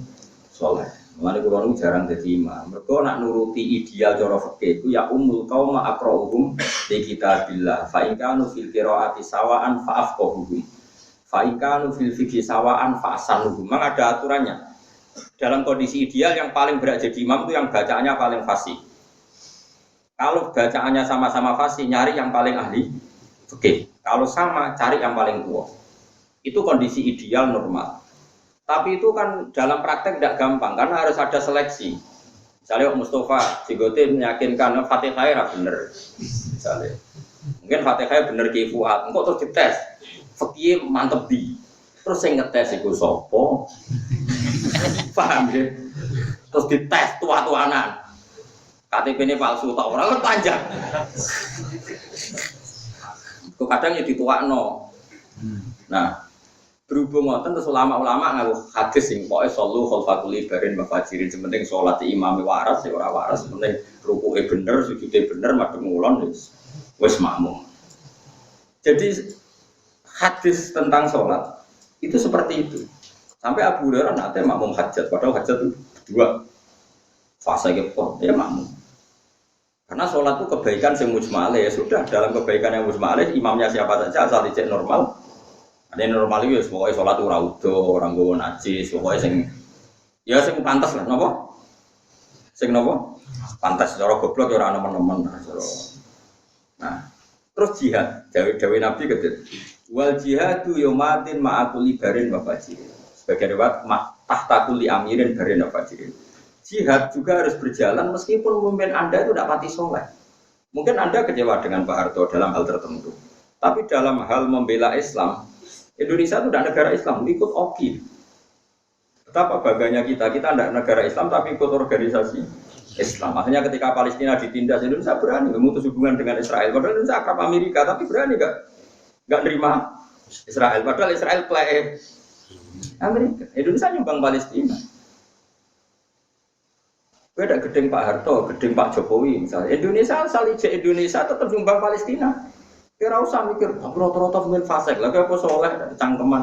soleh. Mulane kula nu jarang dadi imam. Mergo nak nuruti ideal cara fikih ku ya umul qauma aqra'uhum li kitabillah. Fa in kanu fil qiraati sawaan fa afqahuhum. Fa in kanu fil fiqhi sawaan fa asanuhum. Memang ada aturannya. Dalam kondisi ideal yang paling berat jadi imam itu yang bacaannya paling fasih. Kalau bacaannya sama-sama fasih, nyari yang paling ahli fikih. Kalau sama, cari yang paling tua. Itu kondisi ideal normal. Tapi itu kan dalam praktek tidak gampang karena harus ada seleksi. Misalnya Mustafa Jigote meyakinkan Fatihah bener. Misalnya, mungkin Fatihah bener Ki Fuad. Engkau terus dites, fikih mantep di. Terus saya ngetes itu sopo, paham ya? Terus dites tua-tuanan. KTP ini palsu tak orang panjang. Kadang ya dituakno. Nah, berhubung ngoten terus ulama-ulama ngaku hadis sing pokoke sallu khalfakul libarin mafajirin penting salat imam waras ya ora waras penting rukuke bener sujude bener madhep ngulon wis makmum. Jadi hadis tentang salat itu seperti itu. Sampai Abu Hurairah nate makmum hajat padahal hajat itu dua fase kepon ya makmum. Karena salat itu kebaikan sing mujmalah ya sudah dalam kebaikan yang mujmalah imamnya siapa saja asal dicek normal. Ada yang normal itu, pokoknya sholat ora udo, orang gowo najis, pokoknya sing pantas lah, nopo? Sing nopo? Pantas, cara goblok ya orang nemen-nemen. Nah, terus jihad, Dawe Nabi kata, wal jihadu yomatin ma'akuli barin wa fajirin. Sebagai riwayat, tahtakuli amirin barin wa fajirin. Jihad juga harus berjalan meskipun pemimpin Anda itu tidak pati soleh. Mungkin Anda kecewa dengan Pak Harto dalam hal tertentu, tapi dalam hal membela Islam. Indonesia itu tidak negara Islam, ikut OKI. Betapa bangganya kita tidak negara Islam tapi ikut organisasi Islam. Makanya ketika Palestina ditindas, Indonesia berani memutus hubungan dengan Israel. Padahal Indonesia akrab Amerika, tapi berani nggak nerima Israel. Padahal Israel play Amerika. Indonesia nyumbang Palestina. Beda gedeng Pak Harto, gedeng Pak Jokowi misalnya. Indonesia asal ijek Indonesia tetap nyumbang Palestina. Kira usah mikir, aku rata-rata pemimpin fasik, lagi apa soleh, cangkeman.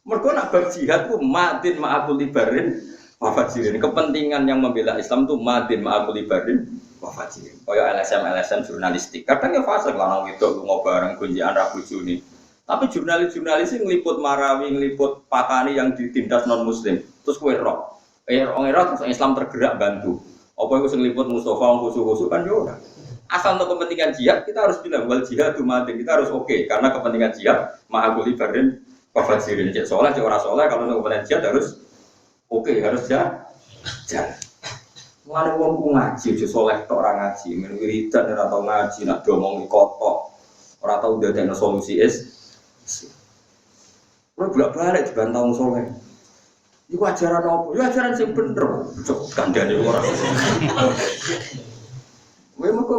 Mereka nak berjihad itu madin ma'akul libarin wafajirin. Kepentingan yang membela Islam itu madin ma'akul libarin wafajirin. Kayak LSM jurnalistik. Kadang ya fasik lah, itu mau bareng kunjian Rabu Juni. Tapi jurnalis ngeliput Marawi, ngeliput Patani yang ditindas non-muslim. Terus kue roh. Orang terus Islam tergerak bantu. Apa itu seliput Mustafa khusus kan juga. Asal untuk kepentingan jihad kita harus bilang wal jihad madin kita harus oke karena kepentingan jihad ma'akuli barin wafajirin cek soleh cek orang soleh kalau untuk kepentingan jihad harus oke harus jalan. Mulane wong ngaji cek soleh tok orang ngaji men wiridan ora tau ngaji nak diomong kotok ora tau ndadekno solusi is. Ora bolak-balik dibantah wong soleh. Iku ajaran apa? Ya ajaran sing bener. Cok kandhane ora. Kowe mengko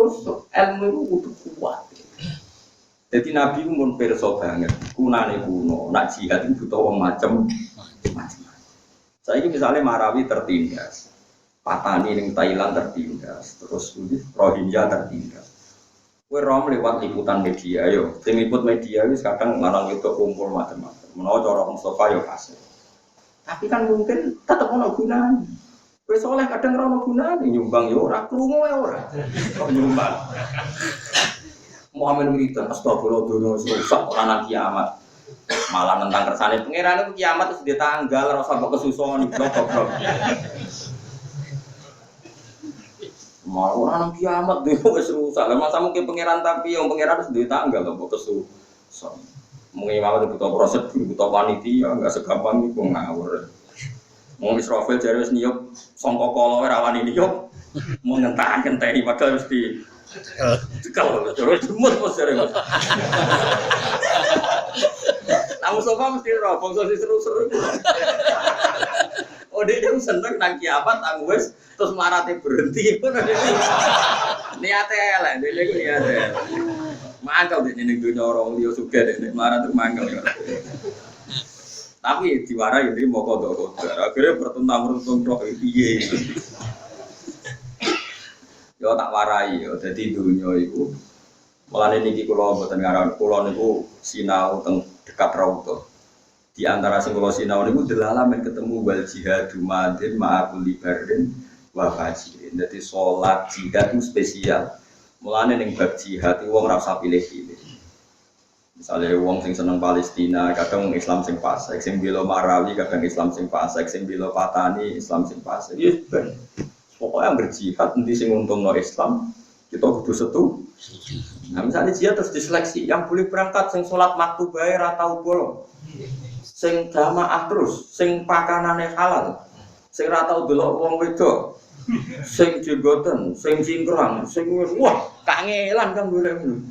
ilmu iku kudu kuat. Jadi Nabi mun pirsa banget, kunane kuno, nak jihad itu butuh wong macam-macam. Saiki misalnya Marawi tertindas, Patani ning Thailand tertindas, terus Rohingya tertindas. Kowe rom lewat liputan media yo, sing liput media wis kadang lanang itu kumpul macam-macam. Menawa cara Mustafa yo kasih. Tapi kan mungkin tetep ono gunane. Kowe soleh kadang ora ono gunane, nyumbang yo ora, krungu yo ora. Kok nyumbang. Muhammad wiridan astagfirullah dono rusak ora kiamat. Malah nentang kersane pangeran itu kiamat wis ditanggal ora usah kok kesuson goblok. Malah ora kiamat dhewe wis rusak. Lah masa mungkin pangeran tapi yang pangeran wis ditanggal kok kesuson. Mung imam itu butuh prosedur, butuh panitia, enggak segampang iku ngawur. Wong Israfil jare wis niyup sangka kala ora wani niyup. Mun ngenteni padahal mesti cekal, terus jemut mas jare mas. Nah Mustafa mesti roh, bangsa si seru-seru. Oh dia seneng nang kiamat, nang wes, terus marate berhenti. Niate elek, dia itu niate. Mangkel dia ning dunia orang dia suka deh, marat tuh mangkel. Tapi diwarai ini mau kodok, akhirnya bertentang roh piye. Yo tak warai yo dadi dunya iku mulane niki kula mboten ngaran kula niku sinau teng dekat Raudhah. Di antara sing kula sinau niku delalamen ketemu wal jihadu madin ma'akul libarin wa fajirin. Dadi salat jihad itu spesial. Mulane ning bab jihad wong ora usah pilih-pilih. Misalnya wong sing seneng Palestina, kadang wong Islam sing fasik, sing bela Marawi kadang Islam sing fasik, sing bela Patani Islam sing fasik. Yes, ben. Pokoknya yang berjihad nanti sing untung no Islam kita kudu setu. Nah misalnya jihad terus diseleksi yang boleh berangkat sing sholat maktubah ra tau bolong, sing jamaah terus, sing pakanane halal, sing ra tau delok wong wedok, sing jenggoten, sing cingkrang, sing wah kangelan kan golek ngono.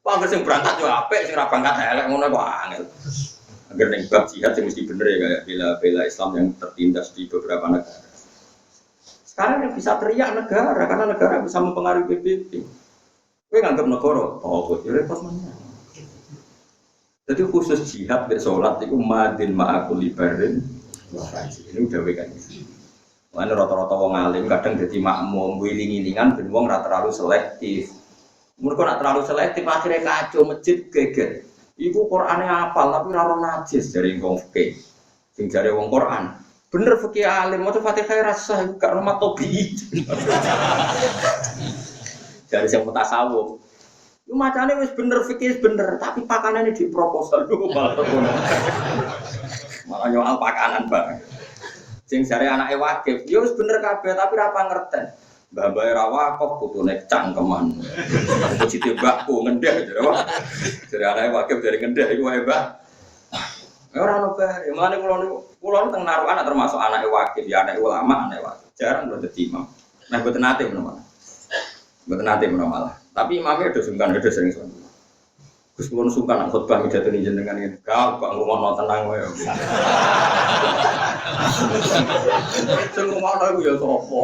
Wong sing berangkat yo apik, sing ra berangkat elek ngono kok angel. Agar ning bab jihad sing mesti bener ya kayak bela Islam yang tertindas di beberapa negara. Sekarang yang bisa teriak negara, karena negara bisa mempengaruhi PBB. Kowe nganggep negara, oh kok repot mana? Jadi khusus jihad be salat iku madin ma'akul libarin wa fajir. Ini udah wekan. Mana rata-rata wong alim kadang dadi makmum wiling-wilingan ben wong ora terlalu selektif. Mergo nek terlalu selektif akhirnya kacau masjid geger. Iku Qur'ane hafal tapi ora najis jare wong fikih. Sing jare wong Qur'an bener fikih alim, mau Fatihah rasa gak rumah tobi. Dari yang mutasawuf. Lu macane wis bener fikih bener, tapi pakanane di proposal dulu malah ngono. Malah nyoal pakanan bang. Sing jare anake wakif, ya wis bener kabeh tapi ora pangerten. Mbah-mbah ra wakif putune cangkeman. Cite mbahku ngendhek jare wae. Jare anake wakif dari ngendhek iku wae, Mbah. Ora ono bae. Mulane kula teng narukan termasuk anake wakil, ya anak ulama, anak wakil. Jarang lho dadi imam. Nah mboten nate menawa. Mboten nate menawa malah. Tapi imamnya ada sungkan, ada sering sungkan. Gus kula sungkan nak khotbah midhatoni jenengan iki. Kok ngomongno tenang wae. Sing ngomongno iku ya sapa.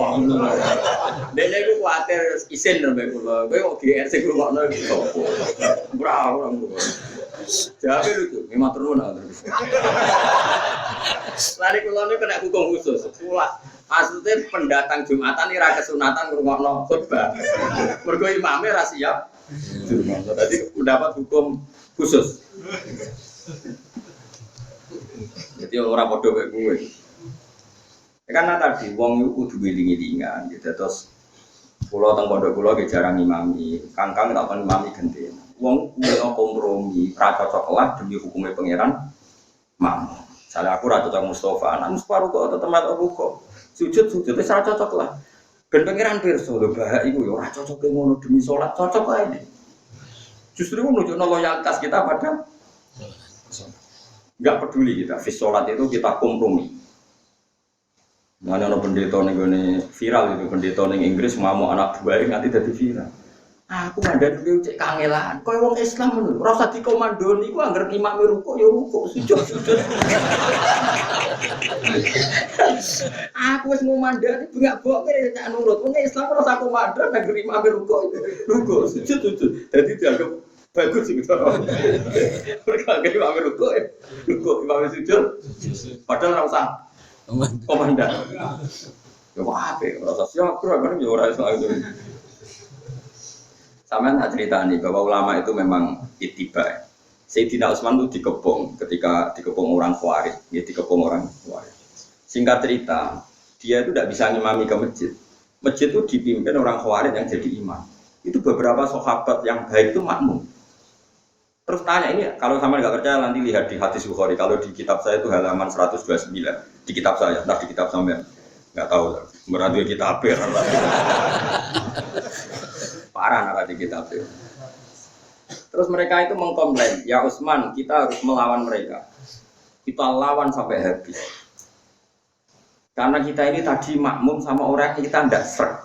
Dene iku kuwatir isin nembe kula. Kowe kok GR sing ngomongno iku sapa. Ora. Jawabe lucu, memang turun terus. Lari kula niku kena hukum khusus. Kula maksudnya pendatang Jumatan ini ra kesunatan ngrungokno khotbah. Mergo imame ra siap. Jadi mendapat hukum khusus. Jadi ora padha kaya kowe. Karena tadi wong iku kudu wiling-wilingan gitu. Terus kula teng pondok kula ge jarang imami. Kangkang tak kon imami gendeng. Wong kuwi kompromi, ra cocok lah demi hukume pangeran. Mam. Misalnya aku ra cocok Mustafa, nang Mustafa kok tetep mat ruko. Sujud wis ra cocok lah. Ben pangeran pirsa lho bahak iku ya ora cocok ngono demi salat, cocok ae. Justru menunjukkan loyalitas kita pada enggak peduli kita. Fis salat itu kita kompromi. Mana ono pendeta ning viral itu pendeta ning Inggris mau anak buah nganti dadi viral. Aku mandani kowe cek kangelan. Kowe wong Islam ngono, ora usah dikomandoni iku anggere imam ruko ya ruko, sujud. aku wis ngomandani bengak bok kene cak nurut. Wong Islam ora sak komandan negeri imam ruko. Ruko sujud. Dadi dianggap bagus sih gitu. Mereka kayak imam ruko imam sujud. Padahal ora usah komandan. Ya apa? Ora usah siap kan ya ora iso itu. Sampeyan tak ceritani bahwa ulama itu memang ittiba. Sayyidina Utsman itu dikepung ketika dikepung orang Khawarij, ya dikepung orang Khawarij. Singkat cerita, dia itu tidak bisa ngimami ke masjid. Masjid itu dipimpin orang Khawarij yang jadi imam. Itu beberapa sahabat yang baik itu makmum. Terus tanya ini, kalau sama nggak percaya nanti lihat di hadis Bukhari. Kalau di kitab saya itu halaman 129 di kitab saya, entah di kitab sampean nggak tahu. Berarti kitab parah nara di kitab itu. Terus mereka itu mengkomplain, ya Utsman, kita harus melawan mereka. Kita lawan sampai habis. Karena kita ini tadi makmum sama orang yang kita tidak serg.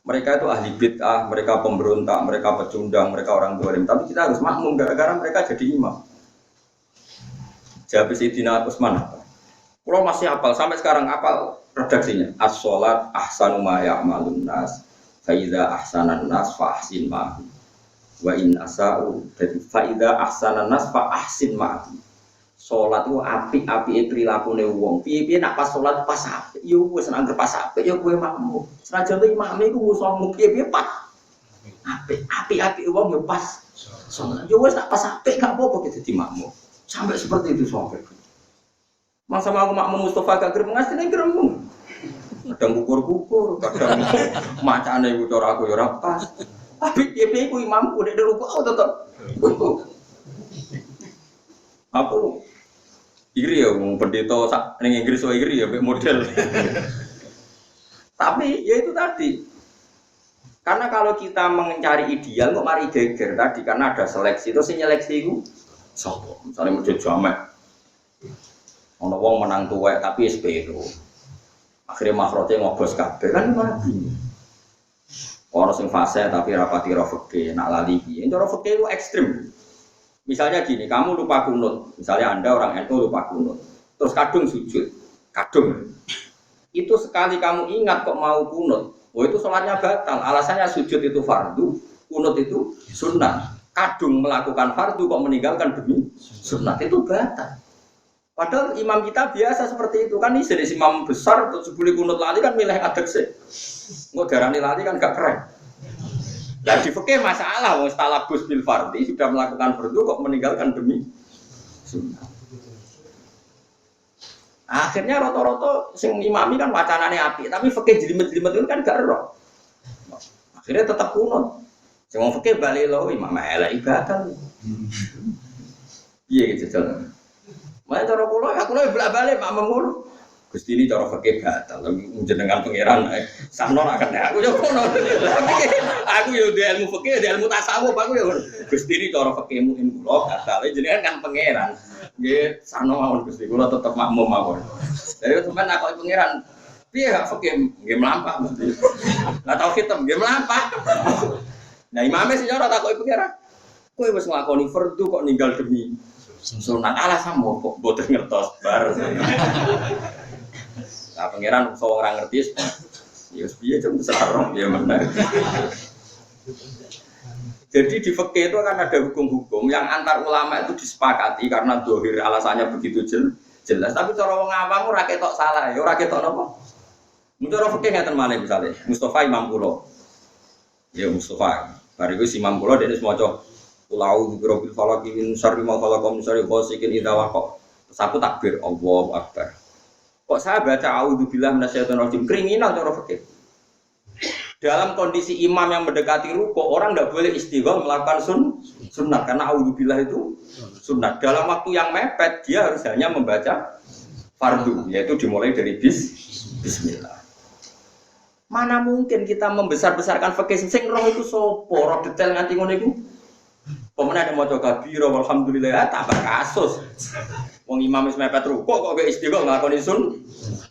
Mereka itu ahli bid'ah, mereka pemberontak, mereka pecundang, mereka orang zalim. Tapi kita harus makmum gara-gara mereka jadi imam. Jawab Sayyidina Utsman. Kalau masih hafal, sampai sekarang hafal redaksinya. As-sholat ahsanu ma ya'malun nas. Fa idza ahsanan nas fa ahsin ma'hum. Wa in asa'u. Jadi fa idza ahsanan nas fa ahsin ma'hum. Salat itu apik-apike prilakune wong. Piye-piye nak pas salat pas apik. Yo wis nang pas apik yo kowe makmum. Senajan to imame iku musuhmu piye-piye pas. Apik-apike wong yo pas salat. Yo wis nak pas apik gak apa-apa kita dadi makmum. Sampai seperti itu sampai. Masa mau makmum Mustafa gak grem ngasih ning gremmu. Kadang kukur-kukur, kadang macane iku cara aku yo ora pas. Tapi piye-piye ku imamku nek ruku tetep. Aku iri ya, pendeta ning Inggris wae iri ya, model. Tapi ya itu tadi. Karena kalau kita mencari ideal kok mari geger tadi karena ada seleksi. Terus seleksi itu sapa? Misalnya masjid jamek. Ono wong menang tuwek tapi SPO. Akhirnya makrote ngobos kabeh kan mati. Ono sing fase tapi rapati ro fikih, nak lali piye. Cara fikih itu ekstrim. Misalnya gini, kamu lupa kunut, misalnya Anda orang NU lupa kunut, terus kadung sujud, kadung. Itu sekali kamu ingat kok mau kunut, oh itu sholatnya batal. Alasannya sujud itu fardu, kunut itu sunnah. Kadung melakukan fardu kok meninggalkan demi sunnah itu batal. Padahal imam kita biasa seperti itu kan, ini jenis imam besar untuk sebuli kunut lali kan milih adek sih. Nggak darani lali kan gak keren. Nah di fikih masalah, wong talabus bil fardhi sudah melakukan fardu kok meninggalkan demi sunnah. Akhirnya roto-roto sing imami kan wacanane apik, tapi fikih jelimet-jelimet itu kan gak ero. Akhirnya tetap kunut. Sing wong fikih bali lo imam elek ibadah. Piye gitu jalan. Mulai cara kula aku lho bolak-balik mak mengur. Gusti ini cara fikih batal, jenengan pangeran sakno akan aku yo kono. Aku yo di ilmu fikih, di ilmu tasawuf aku yo. Gusti ini cara fikihmu kula batal, jenengan kan pangeran. Nggih, sakno mawon Gusti kula tetep makmum mawon. Jadi sampean nakoki pangeran, piye gak fikih nggih mlampah mesti. Lah tau hitam nggih mlampah. Nah imame sing ora takoki pangeran. Kowe wis nglakoni fardu kok ninggal demi sunat alasan kok boten ngertos bar. Nah, pangeran so orang ngerti, ya biar cuma sarong dia benar. Jadi di fikih itu akan ada hukum-hukum yang antar ulama itu disepakati karena dohir alasannya begitu jelas. Tapi cara wong awam ora ketok salah, ya ora ketok napa. Menurut fikih ngaten malih misalnya, Mustafa Imam Kulo, ya Mustafa, bariku si Imam Kulo dia maca Ulau birobil falakin syarri ma falakum syarri ghasikin idza waqa. Terus aku takbir Allahu Akbar. Kok saya baca a'udzubillahi minasyaitonir rajim kriminal cara fikih. Dalam kondisi imam yang mendekati ruku, orang tidak boleh istighfar melakukan sunnah karena a'udzubillah itu sunnah. Dalam waktu yang mepet dia harus hanya membaca fardu, yaitu dimulai dari bismillah. Mana mungkin kita membesar-besarkan fikih sing roh itu sapa, roh detail nganti ngono iku. Pemenang yang mau coba biro, alhamdulillah tambah kasus. Wong imam wis mepet ruku kok gak istighfar nglakoni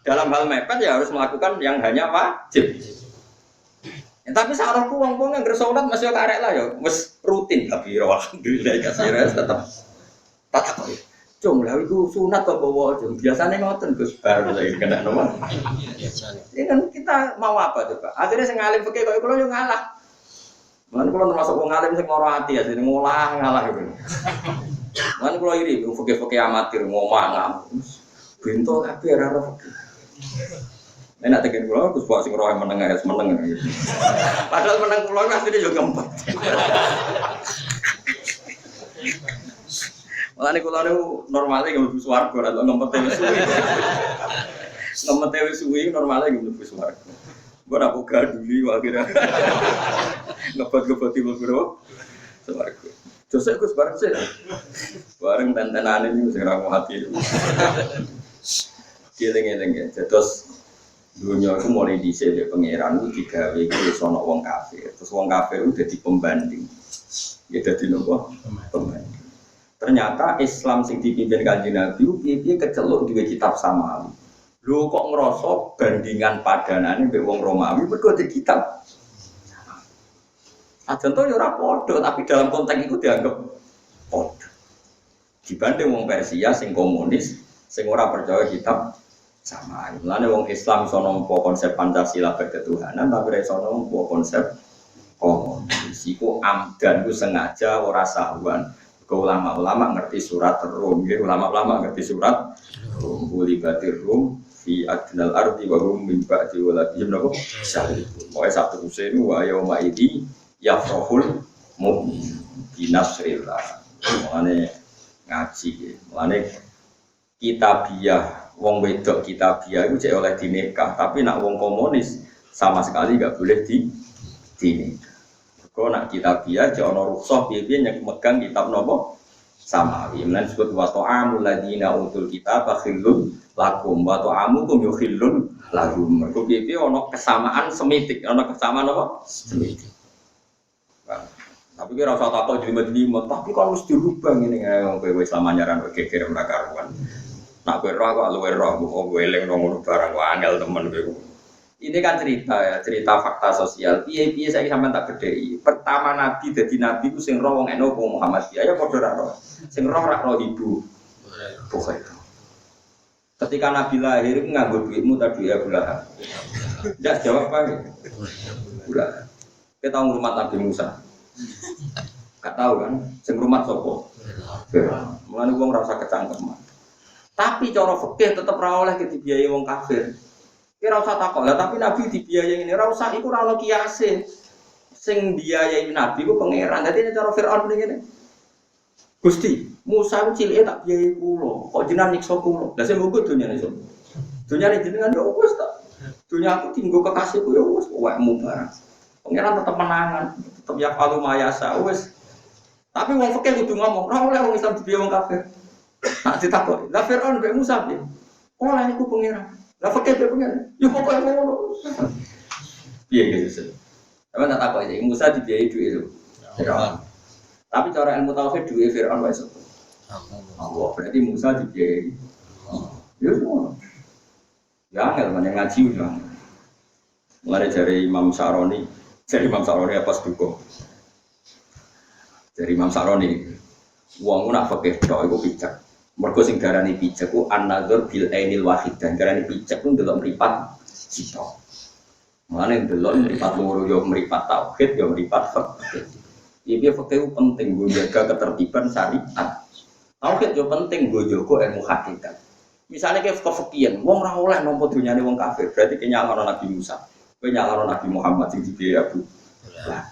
dalam hal mepet ya harus melakukan yang hanya wajib. Ya, tapi sarahku wong-wong yang bersolat masih karek lah ya, wis rutin tapi alhamdulillah kasih tetap kok. Cung, lha iku sunat kok bawa cung. Biasane ngoten Gus bar saiki kena nomor.
Biasanya.
Ini kan kita mau apa coba? Akhirnya sing alim fikih kok kula yo ngalah. Lan kula termasuk wong alim sing lara ati ya, sing ngolah ngalah gitu. Lan kula iri fikih-fikih amatir ngomah ngam. Bento kabeh ora ora fikih. Nek tekan kula Gus Pak sing roh meneng ya meneng. Padahal meneng kula asline yo ngempet. Mulane kula niku normale nggih mlebu swarga ora ngempete wis suwi. Ngempete wis suwi normale nggih mlebu swarga. Mbok ora buka dulu akhirnya. Ngebot-ngeboti mlebu swarga. Jose Gus bareng sih. Bareng tentenane niku sing ra hati. Kieling-eling ya. Terus dunia itu mulai dhisik mek pangeran itu digawe iku wis ana wong kafir. Terus wong kafir itu dadi pembanding. Ya dadi napa? Pembanding. Ternyata Islam sing dipimpin Kanjeng Nabi piye-piye keceluk duwe kitab samawi. Lho kok ngrasa bandingan padanane mbek wong Romawi mergo di kitab. Ajan to ya ora padha, tapi dalam konteks itu dianggap padha. Dibanding wong Persia sing komunis, sing ora percaya kitab samawi. Mulane wong Islam iso nampa konsep Pancasila berketuhanan, tapi ora iso nampa konsep komunis. Iku amdan ku sengaja ora sahwan. Ulama-ulama ngerti surat Rum, ulama-ulama ngerti surat Rum, bulibatir Rum fi adnal ardi wa hum min ba'di waladihim napa syahidun. Pokoke satu usen wa yauma idi yafrahul mu'min bi nasrillah. Mulane ngaji, mulane kitabiah wong wedok kitabiah iku cek oleh dinikah, tapi nak wong komunis sama sekali enggak boleh dinikah. Kau nak kitabiah, jangan rukhsah piye-piye yang megang kitab nopo samawi. Menan disebut wa ta'amul ladina utul kitab khillun lakum wa ta'amukum yukhillun lahum. Mergo piye-piye ana kesamaan semitik, ana kesamaan apa? Semitik. Tapi kira usah takok jelimet-jelimet, tapi kan mesti dirubah ngene kowe wis lamanyaran kowe geger ora karuan. Nak kowe roh kok luwe roh, kok kowe eling ngono barang kok angel temen kowe. Ini kan cerita ya, cerita fakta sosial. Piye-piye saya sampean tak gedheki. Pertama nabi dadi nabi ku sing roh wong eno wong Muhammadiyah ya padha ra roh. Sing roh ra roh ibu. Pokoke. Ketika nabi lahir nganggo duitmu tadi ya bulan. Ndak jawab apa? Bulan. Kita tahu rumah Nabi Musa. Gak tahu kan, sing rumah sapa? Mulane wong ora usah kecangkeman. Tapi cara fikih tetep ra oleh dibiayai wong kafir. Kira usah takok lah, tapi Nabi dibiayai ini, ora usah iku ora ono kiase. Sing biayai Nabi ku pangeran. Dadi cara Firaun ngene. Gusti, Musa ku cilike tak biayai kula, kok jenengan nyiksa kula. Lah sing nggo dunyane iso. Dunyane jenengan yo wis tak. Dunya aku tinggo kekasihku yo wis wekmu barang. Pangeran tetep menangan, tetep ya falu mayasa wis. Tapi wong fikih kudu ngomong, ora oleh wong Islam dibiayai wong kafir. Nak ditakoki, lah Firaun mbek Musa piye? Oleh iku pangeran. Lah fakir dia pengen, yo pokoknya ngono. Piye gitu. Tapi tak takok iki Musa dibiayai duit itu. Tapi cara ilmu tauhid duit Firaun wae sapa? Allah. Berarti Musa dibiayai. Ya semua. Ya angel men ngaji udah. Mulai dari Imam Saroni apa seduko. Dari Imam Saroni, wong nak fakir tok iku bijak. Mergo sing darani pijak ku an-nadzur bil ainil wahid dan darani pijak ku ndelok mripat cita. Mulane ndelok mripat loro yo mripat tauhid yo mripat fikih. Iki fikih penting nggo jaga ketertiban syariat. Tauhid yo penting nggo jaga ilmu hakikat. Misale ke kefikihan, wong ora oleh nampa dunyane wong kafir, berarti kenyalano Nabi Musa. Kowe nyalano Nabi Muhammad sing dibiayai Abu. Lah.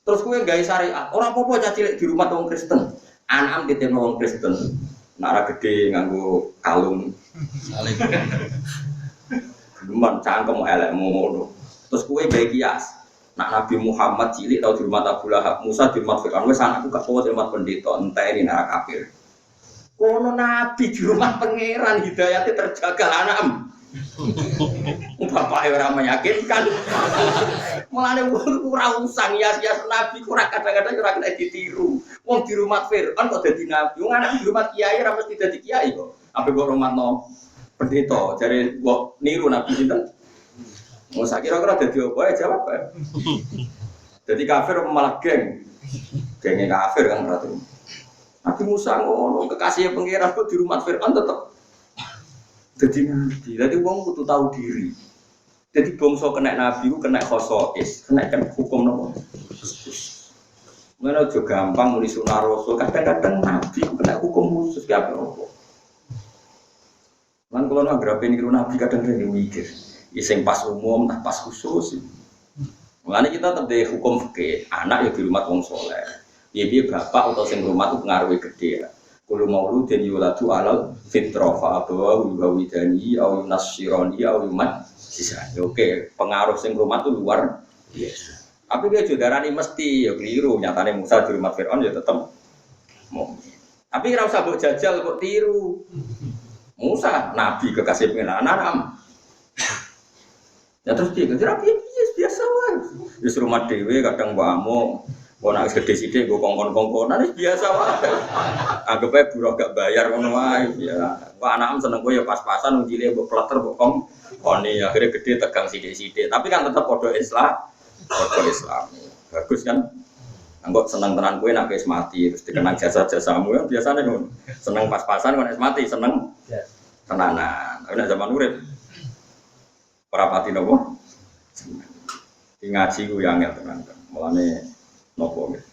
Terus kowe gawe syariat, ora apa-apa cacilik di rumah wong Kristen. Anak-anak ditemu wong Kristen. Nara gede nganggo kalung saling geman cangkem elekmu ngono terus kowe gawe kias nak Nabi Muhammad cilik tau di rumah Abu Lahab Musa di rumah Fir'aun wis anakku gak kuat di rumah pendeta enteni nara kafir kono Nabi di rumah pangeran hidayatnya terjaga anakmu bapaknya orang meyakinkan mulane ora usang hias-hias Nabi ora kadang-kadang ora kena ditiru wong di rumah Fir'aun kok dadi nabi wong anak di rumah kiai ora mesti dadi kiai kok ampe kok rumahno pendeta jare kok niru Nabi sinten mau sak kira-kira dadi apa ya jawab ya dadi kafir malah geng kafir kan berarti Nabi Musa ngono kekasih pangeran kok di rumah Fir'aun tetep dadi nabi. Dadi wong kudu tahu diri. Jadi bangsa kena nabi ku kena khosois, kena hukum nopo. Mana juga gampang muni sunah rasul, kadang-kadang nabi ku kena hukum khusus ki apa nopo. Lan kula nggarape niku nabi kadang-kadang mikir, sing pas umum, tak pas khusus. Mulane kita tetep di hukum fikih, anak ya di rumah wong saleh. Piye bapak atau sing rumah itu pengaruhi gede. Kulo mauludin yuladu alal fitrah fa abawa widani au nasirani au yumat sisa. Oke, pengaruh sing rumah itu luar biasa. Tapi dia juga darani mesti ya keliru. Nyatane Musa di rumah Fir'aun ya tetep mukmin. Tapi ora usah mbok jajal kok tiru. Musa nabi kekasih pengenalan anak. Ya terus dia kira biasa wae. Wis rumah dhewe kadang mbok amuk. Kau nak gede sidik, gue kongkon-kongkonan ini biasa wae. Anggapnya buruh gak bayar ngono wae. Ya, anak seneng gue ya pas-pasan ujile gue plater gue kongkoni akhirnya gede tegang sidik-sidik. Tapi kan tetap podo Islam. Bagus kan? Anggap seneng tenan gue nak guys mati terus dikenang jasa-jasamu yang biasanya ngono. Seneng pas-pasan gue mati seneng tenanan. Tapi nak zaman urip ora pati nopo. Ngaji gue yang tenan. Mulane nopo gitu,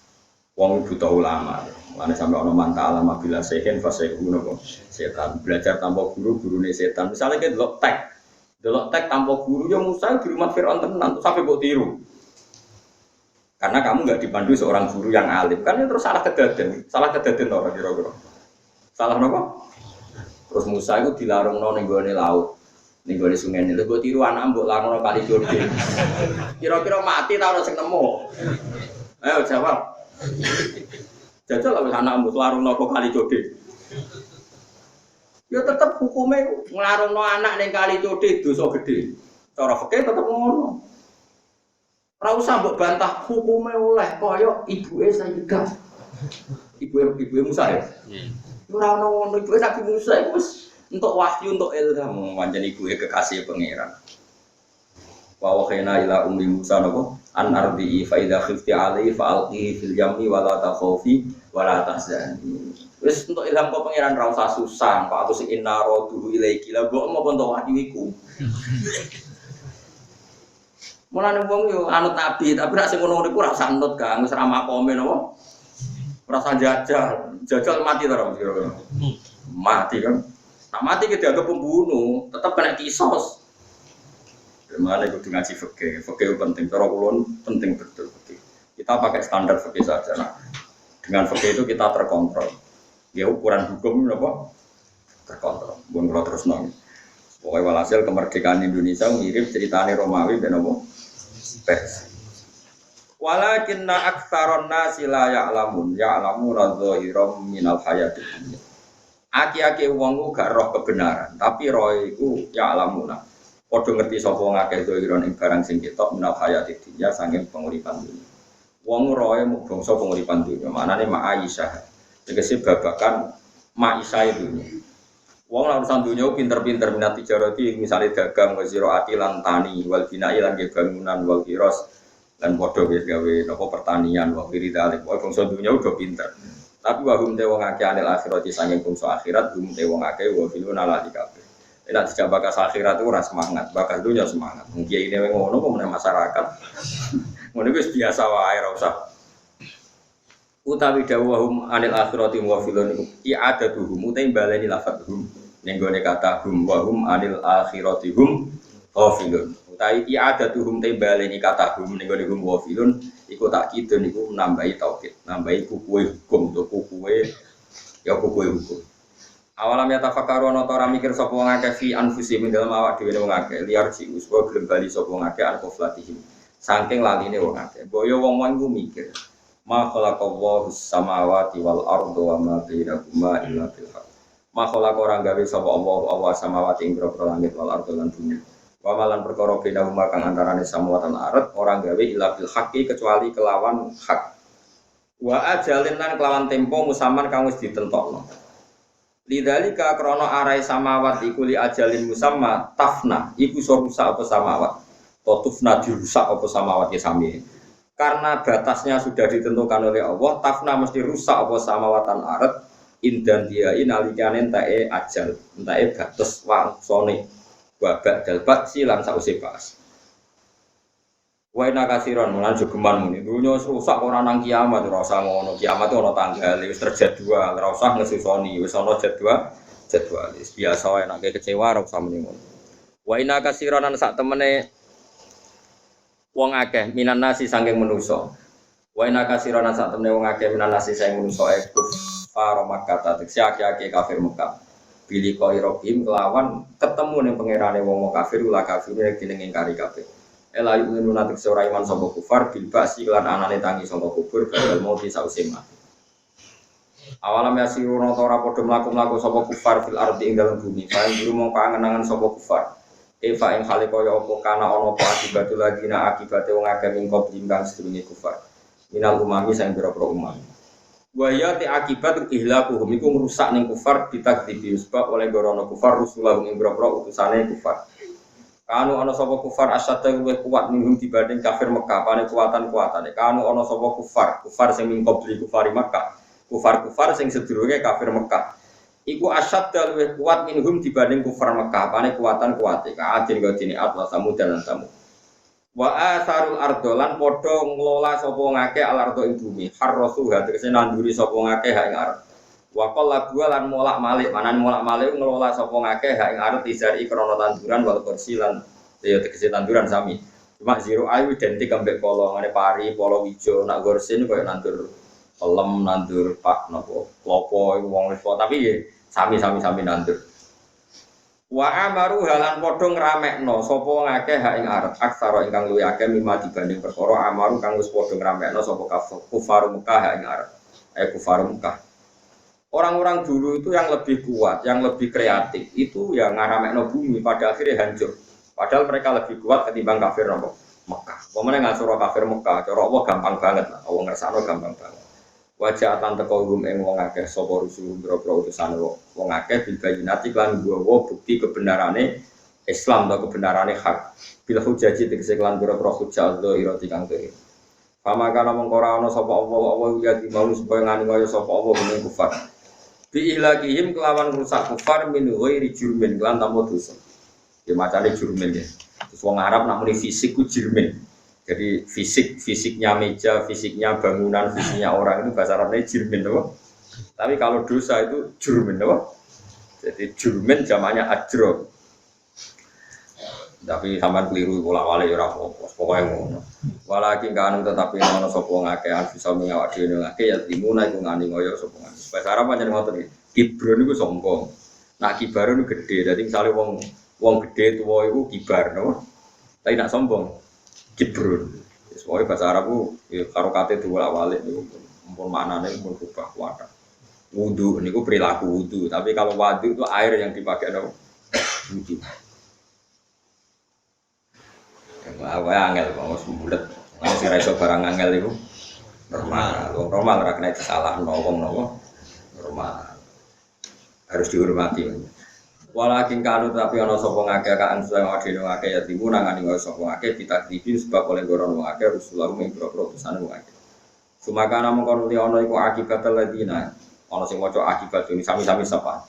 wong buta ulama, mana sampai ono manta alama bila sehen fase nopo setan belajar tanpa guru gurune setan. Misalnya kita delok tek tanpa guru ya Musa di rumah Fir'aun tenan tuh sampai buat tiru, karena kamu nggak dipandu seorang guru yang alim kan itu terus salah kedaden orang kira-kira salah nopo. Terus Musa itu dilarung nong nenggone laut, nenggone sungai ini, buat tiru anak mbok larung kali Jordan, kira-kira mati tau orang sing nemu. Ayo jawab. Jajal lah anak mbok larungno kok kali Code. Ya tetep hukume nglarungno anak ning kali Code dosa gedhe. Cara fikih tetep ngono. Ora usah mbok bantah hukume oleh kaya ibuke Sayyidah. Ibuke Musa ya. Ora ono ngono ibuke Nabi Musa iku wis entuk wahyu entuk ilham pancen ibuke kekasih pangeran. Wa wakhina ila ummi Musa napa an ardi fa idza khifti alaihi fa alqihi fil yammi wa la takhafi wa la tahzani. Wis entuk ilham kok pangeran ra usah susah, Pak atus inna raduhu ilaiki. Lah mbok mau entuk wahyu iku. Mulane wong yo anut nabi, tapi nek sing ngono niku ora usah anut Kang, wis ra makome napa. Ora usah jajal mati to kira-kira. Mati kan. Nak mati ki dianggap pembunuh, tetap kena kisos. Bagaimana itu ngaji fikih penting, cara ulun penting betul fikih. Kita pakai standar fikih saja. Nah, dengan fikih itu kita terkontrol. Ya ukuran hukum apa? Terkontrol. Bukan kalau terus nong. Pokoknya walhasil kemerdekaan Indonesia mirip ceritane Romawi dan apa? Persia. Walakinna aktsaron nasi la ya'lamun radzahiram minal hayatid dunya. Aki-aki wong ku gak roh kebenaran, tapi roh iku ya'lamuna. Padha ngerti sapa ngakeh doiron ing barang sing ketok minal hayati dunya saking penguripan dunya. Wong roe mung bangsa penguripan dunya, maknane ma'aisyah. Tegese babakan ma'aisyah dunya. Wong urusan dunya pinter-pinter minat tijarati misale dagang wa ziraati lan tani wal bina'i lan bangunan wal kiros lan padha gawe napa pertanian wa wiridalik. Wong bangsa dunya uga pinter. Tapi wa hum te wong akeh anil akhirati saking bangsa akhirat hum te wong akeh wa filuna la dikabeh. Nek dijak bakas akhirat itu ora semangat, bakas dunya semangat. Mungkin ini ngono kok meneh masyarakat. Ngono wis biasa wae ora usah. Utawi dawuhum anil akhirati wa filun i'adatuhum utai baleni lafadzhum ning gone kata hum wa hum anil akhirati hum ghafilun. Utai i'adatuhum te baleni kata hum ning gone hum wa filun iku tak kidun iku nambahi taukid, nambahi kukuwe hukum to kukuwe ya kukuwe hukum. Awalam ya tafakkaru ana ta mikir sapa wong akeh fi anfusihim dalam awak dhewe wong akeh liar si uswa gelem bali sapa wong akeh alqoflatihim saking laline wong akeh boyo wong-wong iku mikir ma khalaqallahu samawati wal arda wa ma bainahuma illa bil haqq ma khalaqa ora gawe sapa Allah samawati ing grogro langit wal arda lan bumi wa malan perkara bainahuma kang antarane samawati lan ardh ora gawe illa bil haqqi kecuali kelawan hak wa ajalin lan kelawan tempo musaman kang wis ditentokno. Lidzalika krana arai samawat iku li ajalin musamma tafna iku rusak apa samawat. Totufna dirusak apa samawat ya sami. karena batasnya sudah ditentukan oleh Allah, tafna mesti rusak apa samawatan arat indan dia inalikane entae ajal, entae batas wangsane wabak dalbat silan sause pas. Wa inna kasiron mulan jogeman muni dunya rusak ora nang kiamat ora usah ngono, kiamat ora tanggal wis terjadwal, ora usah ngesusoni, wis ana jadwal biasa wae nek kecewa ora usah muni ngono. Wa inna kasiron lan sak temene wong akeh minan nasi saking manusa. Wa inna kasiran sak temene wong akeh minan nasi saking manusa kufar Makkah tekse akeh-akeh kafir Mekah. Bili koi robim kelawan ketemu ning pangerane wong kafir ula kafir nek jenenge ingkari kabeh. Ela yu'minu natik ora iman sapa kufar bil ba'si lan anane tangi sapa kubur badal mati sause mati. Awalam yasiruna ora padha mlaku-mlaku sapa kufar fil ardi ing dalem bumi. Paling guru mong pangenangan sapa kufar. Eva ing hale kaya apa kana ana apa akibatul ladina akibate wong akeh mingko blimbang sedurunge kufar. Minal umami sing pira-pira umam. Wa ya ti akibat ihlakuhum iku ngrusak ning kufar ditakdibi sebab oleh gorono kufar rusulahum ing pira-pira utusane kufar. Kanu ana sapa kufar asyadda luwih kuat minhum dibanding kafir Mekah, pane kuwatane. Kanu ana sapa kufar sing mingko bli kufari Mekah. Kufar sing sedurunge kafir Mekah. Iku asyad luwih kuat minhum dibanding kufar Mekah, pane kuwate kaadil godine atwa samud dan samud. Wa asarul ardolan padha ngelola sapa ngake alardo ing bumi, harrasu tegese nanduri sapa ngake ha ing arep. Wa qalla lan molak-malik, manan molak-malik ngelola sapa ngake ha ing arep izari krana tanduran wal kursilan ya tegese tanduran sami. Cuma zero ayu identik ambek polo ngene pari, polo ijo, nak gorsin koyo nandur pelem, nandur pak napa klopo iku wong wis tapi ya sami nandur. Wa amaru halan padha ngramekno sapa ngakeh hak ing arep aksara ingkang luwih akeh mimma dibanding perkara amaru kang wis padha ngramekno sapa kufar Mekah hak ing arep kufar Mekah. Orang-orang dulu itu yang lebih kuat, yang lebih kreatif itu ya ngaramekno bumi pada akhirnya hancur. Padahal mereka lebih kuat ketimbang kafir Mekah. Pemene ngasura kafir Mekah, cara Allah gampang banget lah. Allah ngersakno gampang banget. Wajah atan teko rum ing wong akeh sapa rusul boro-boro utusan wong akeh bil bayinati lan gawa bukti kebenarane Islam atau kebenarane hak bil hujaji tegese lan boro-boro hujjah dzahira tikang dhahir. Pamakana mengko ora ana sapa Allah ya di mau supaya ngani kaya sapa Allah ing kufar. Bi ilakihim kelawan rusak kufar min ghairi jurmin lan tanpa dosa. Ya macane jurmin ya. Terus wong Arab nak muni fisik ku jurmin. Jadi fisiknya meja, fisiknya bangunan, fisiknya orang itu bahasa Arabnya jirmin, loh. Tapi kalau dosa itu jurmin, loh. Jadi jurmin zamannya ajro. Tapi sampai keliru bolak-balik ora apa-apa, pokoknya ngono. Walakin kanu tetapi ana sapa ngake bisa mengawak dhewe ngake ya timuna iku ngani ngoyo sapa ngake. Bahasa Arab pancen ngoten iki. Kibro niku sombong. Nak kibar niku gede. Dadi misale wong gede tuwa iku kibar, no. Tapi nak sombong kibrun. Soalnya bahasa Arab itu ya, karokate diwolak-walik niku mumpun maknane mumpun berubah kuat. Wudu niku perilaku wudu, tapi kalau wadu itu air yang dipakai no wudu. Wah, angel kok sembulet. Nek sing ra iso barang angel iku normal. Wong normal ora kena disalahno wong napa. Normal. Harus dihormati. Walakin kanu tapi ana sapa ngake kan suwe ngene ngake ya timu nangani ngono sapa ngake ditakdibi sebab oleh goron ngake Rasulullah ing pro-pro pesan ngake. Sumakana mengkono li ana iku akibat ladina. Ana sing maca akibat ini sami-sami sapa.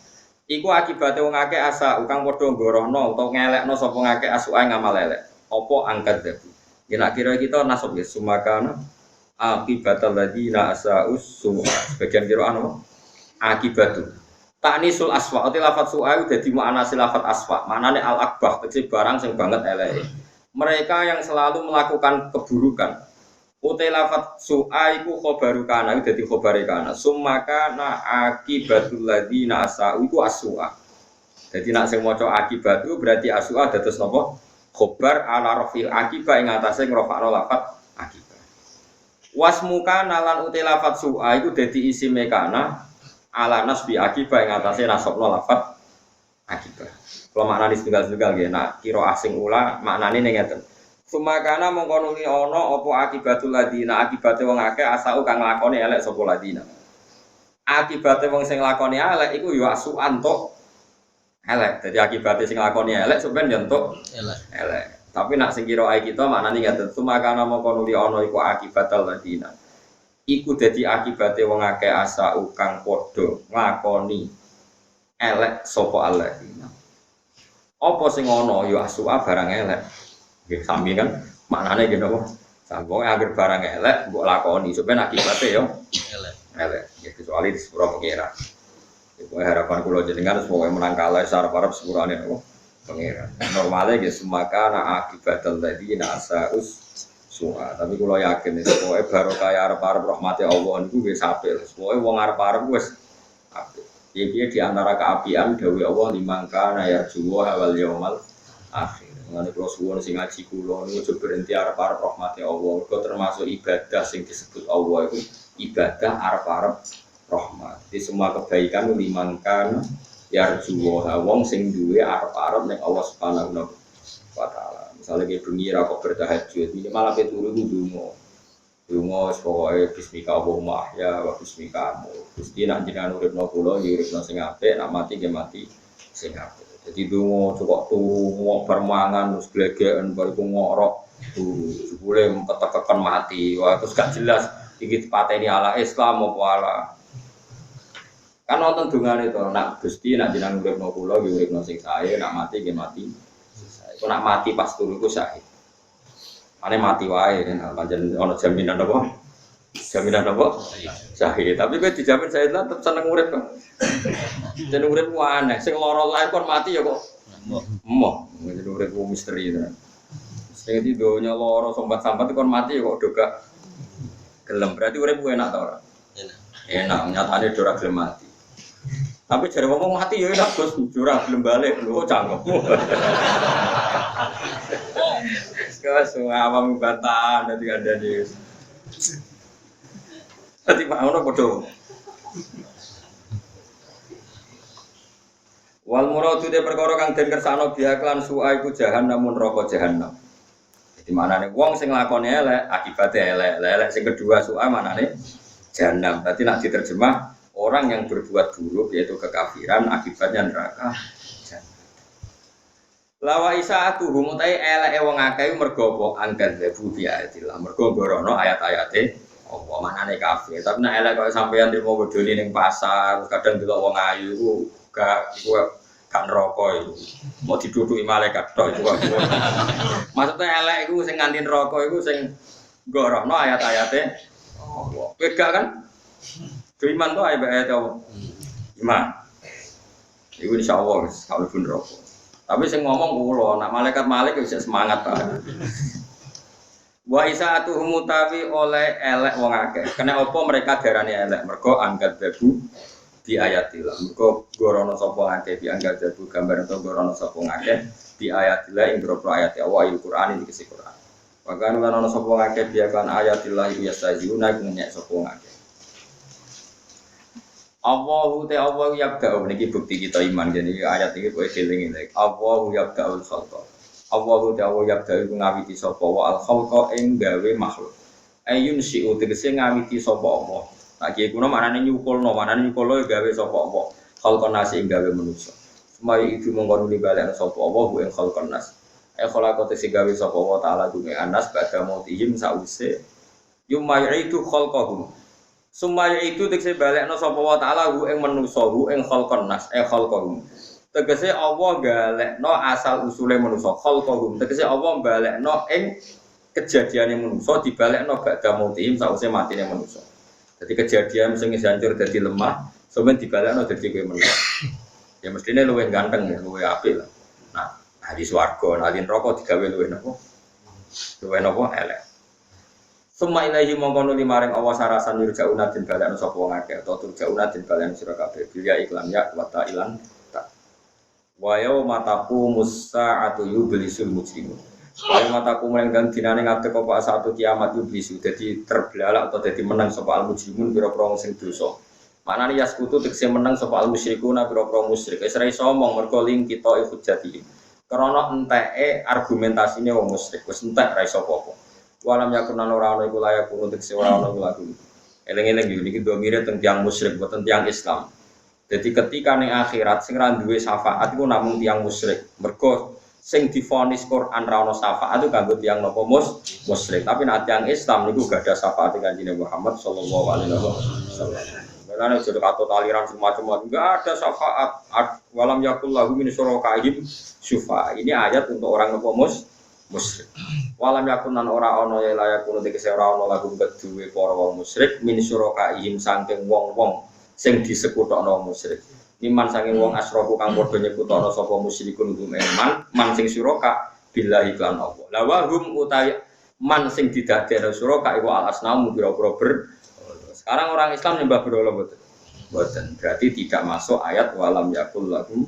Iku akibate wong ngake asa ukang padha ngorono utawa ngelekno sapa ngake asuke ngamal elek. Apa angkat dadi. Yen kira kita nasab ya sumakana akibat ladina asa usum sebagian kira ana akibatu Ta'nisul aswa, ati lafat su'ayu dadi maknane lafat aswa. Maknane al-akbah, tegese barang sing banget eleke. Mereka yang selalu melakukan keburukan. Utai lafat su'a iku khabaru kana, dadi khabare kana. Summaka na akibatul ladzina asa'u iku as-su'a. Dadi nek sing maca akibatu berarti as-su'a dados napa? Khabar ala rafil akibah ing atase ngrofakno lafat akibah. Wasmuka nalan utai lafat su'a iku dadi isime kana. Ala nasbi akibah yang atasnya nasabno lafat akibah. Kalau maknanya setunggal-setunggal ya, nak kiro asing ula maknanya ngeten. Sumakana mengkonuli ono opo akibatul ladina akibatnya wong akeh asau kang lakoni elek sopo ladina. Akibatnya wong sing lakoni elek iku yo asuan tok elek. Jadi akibatnya sing lakoni elek sebenarnya untuk elek. Tapi nak sing kira ae kita maknane ngaten sumakana mongko nuli ana iku akibatal ladina. Iku dadi akibate wong akeh asa kang padha nglakoni elek sapa alladzina. Apa sing ana ya asua barang elek. Nggih sami kan maknane ngene apa? Sampun agar barang elek mbok lakoni supaya akibate ya elek. Elek. Ya kecuali di sepuro pengira. Iku harapan kula jenengan semoga menang kalah sarep-arep sepurane apa? Pengira. Normale nggih sumakana akibatal ladina asaus suha, tapi kalau yakin itu, pokoknya baru kayak arep-arep rahmati Allah itu wis apik. Pokoknya wong arep-arep wis apik. Iki di antara keapian dawuh Allah limangka ya juwa wal yaumal akhir. Ngene kula suwun sing ngaji kula niku berhenti arep-arep rahmati Allah. Kok termasuk ibadah sing disebut Allah itu ibadah arep-arep rahmat. Di semua kebaikan limangka ya juwa wong sing duwe arep-arep ning Allah Subhanahu wa taala. Misalnya kayak bengi rako bertahajud, minimal apa turu dungo, pokoknya bismika Allahumma ahya wa bismika amu. Gusti nak jenengan uripno kula, ya uripno sing apik, nak mati ya mati sing apik. Jadi dungo cukup turu, permangan, terus glegeken, bariku ngorok, boleh ketekekan mati. Wah terus gak jelas, iki pateni ala Islam apa ala. Kan nonton dungan itu, nak Gusti nak jenengan uripno kula, ya uripno sing sae, nak mati ya mati. Kau nak mati pas turu itu syahid. Ane mati wae kan, panjen ono jaminan apa? Jaminan apa? Syahid. Tapi kowe dijamin syahid lah tetep seneng urip kok. Jeneng urip ku aneh, sing lara lae kon mati ya kok. Emoh, jeneng urip ku misteri tenan. Sing di donya lara sambat-sambat kon mati ya kok do gak gelem. Berarti urip ku enak ta ora? Enak. Enak, nyatane do ora gelem mati. Tapi jare ngomong mati ya enak Gus, curang belum balik lho cangkem. Gus awam bantahan dadi kandhane. Dadi Pak ono padha. Wal muradu de perkara kang den kersane biak lan su'a iku jahanam neraka jahanam. Dadi manane wong sing nglakoni elek akibate elek. Elek sing kedua su'a manane jahanam. Dadi nek diterjemah orang yang berbuat buruk yaitu kekafiran akibatnya neraka. Lawa isaatu humutai eleke wong akeh mergo apa angkat lebu bi ayatillah. Mergo gorono ayat-ayate apa manane kafir. Tapi nek elek kok sampeyan trimo bodoni ning pasar, kadang delok wong ayu iku gak neraka iku. Mau diduduki malaikat tok iku. Maksudnya elek iku sing nganti neraka iku sing gorono ayat-ayate apa. Beda kan? Iman tuh ayat apa? Iman. Iku insyaallah wis kalau pun rokok. Tapi sing ngomong kula, nak malaikat Malik wis semangat ta. Wa isaatuhum mutawi oleh elek wong akeh. Kena apa mereka darani elek? Mergo angkat debu di ayatillah. Mergo gorono sapa akeh di angkat debu gambar to gorono sapa akeh di ayatillah ing boro ayat Allah Al-Qur'an iki kese Qur'an. Bahkan lan ana sapa akeh biakan ayatillah ya sajuna ngenyek sapa akeh. Allahu te Allah yabda'u niki bukti kita iman jadi ayat iki kowe eling-eling. Allahu yabda'ul khalqa. Allahu te Allah yabda'u ngawiti sapa wa al khalqa ing gawe makhluk. Ayun si'u tegese ngawiti sapa Allah. Nah iki kuno manane nyukulno gawe sapa Allah. Khalqan nas ing gawe manusa. Semai itu mongko nuli balen sapa Allah ing khalqan nas. Khalaqate sing gawe sapa Allah taala dume anas badha mautihim sause. Yumayyitu khalqahum. Sumaya itu tegese balekno sapa wa taala hu ing manusa hu ing khalqan nas khalqahum. Tegese Allah galekno asal usule manusa khalqahum. Tegese Allah balekno ing kejadiane manusa dibalekno badha mautihim sause matine manusa. Dadi kejadian sing hancur dadi lemah, sampeyan dibalekno dadi kowe manusa. Ya mestine luwih ganteng ya, luwih apik lah. Nah, hari swarga, nalin rokok digawe luwih napa? Luwih napa elek. Summa ilahi mongko nuli maring Allah sarasan yurjauna den balekno sapa wong akeh utawa turjauna den balekno sira kabeh bilya iklan ya wa ta'ilan ta. Wa yauma taqumus sa'atu yublisul mujrimun. Wa yauma taqumul dan dinane ngadeg apa satu kiamat yublisu dadi terbelalak atau dadi menang sapa al mujrimun pira-pira wong sing dosa. Manane yaskutu tegese menang sapa al musyrikuna pira-pira musyrik. Wis ra iso omong mergo ling kita hujjati. Karena enteke argumentasine wong musyrik wis entek ra iso apa-apa. Walam yakunan ora ana iku layak untuk sing ora ana iku lagu. Eling-eling iki domire teng tiyang musyrik boten tiyang Islam. Jadi ketika ning akhirat sing ra duwe syafaat iku namung tiyang musyrik. Mergo sing divonis Quran ra ono syafaat itu kanggo tiyang napa musyrik. Tapi nek tiyang Islam niku gak ada syafaat Kanjeng Muhammad sallallahu alaihi wasallam. Karena jodoh atau taliran semacam enggak ada syafaat. Walam yakul lahu min syurakaihim syufa. Ini ayat untuk orang napa musyrik. Walam yakun nan ora ana ya layakun tegese ora ana lagu kedue para wong musyrik min syurakaihim saking wong-wong sing disekutokno musyrik. Iman saking wong asroku kang padha nyekutokno sapa musyrikun hum man sing syuraka billahi lan Allah. La wa hum utawi man sing didadekno syuraka iku al asnamu pira-pira ber. Sekarang orang Islam nyembah berhala mboten. Mboten. Berarti tidak masuk ayat walam yakul lahum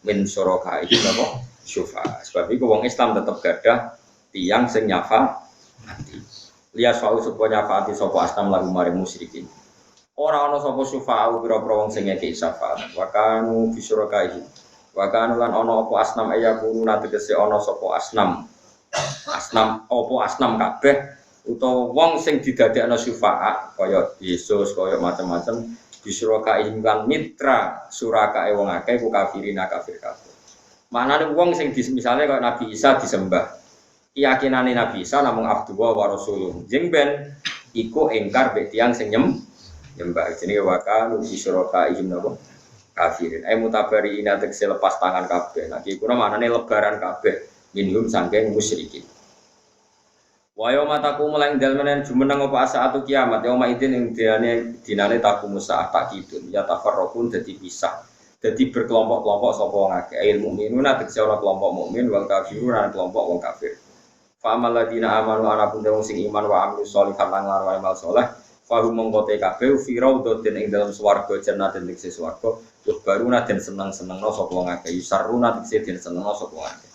min syuraka iki napa syufa. Sebab iku wong Islam tetep gadah tiyang sing nyafa nanti. Liya soal supaya nyafaati sapa asnam lagu maring musyrikin. Ora ana sapa syufa'u pira-pira wong sing ngekeki syafaat. Wa kanu bisyurakaihim. Wa kanu lan ana apa asnam ayakuna tegese ana sapa asnam. Asnam apa asnam kabeh utawa wong sing didadekno syufa'a kaya Yesus kaya macam-macam bisyurakaihim kan mitra surakae wong akeh ku kafirina kafir kabeh. Maknane wong sing misale kaya Nabi Isa disembah. Keyakinane Nabi Isa namung Abdullah wa Rasuluh. Jeng ben iku engkar mek tiyang sing nyembah jenenge waka nubi syuraka ihim napa kafirin mutabari ina tegese lepas tangan kabeh nah iki kuna maknane lebaran kabeh minhum saking musyrikin wa yauma taqumu lan dalmanen jumeneng apa saatu kiamat yauma idin ing dinane taqumu saat takidun ya tafarraqun dadi pisah dadi berkelompok-kelompok sapa wong akeh ilmu mukminuna tegese ana kelompok mukmin wal kafirun ana kelompok wong kafir fa amal ladina amanu ana pun wong sing iman wa amilus sholihat lan nglakoni amal saleh fahu mongkote kabeh firaudatin ing dalam swarga jannatin tegese swarga tuh baruna den seneng-senengno sapa wong akeh yusarruna tegese den senengno sapa wong akeh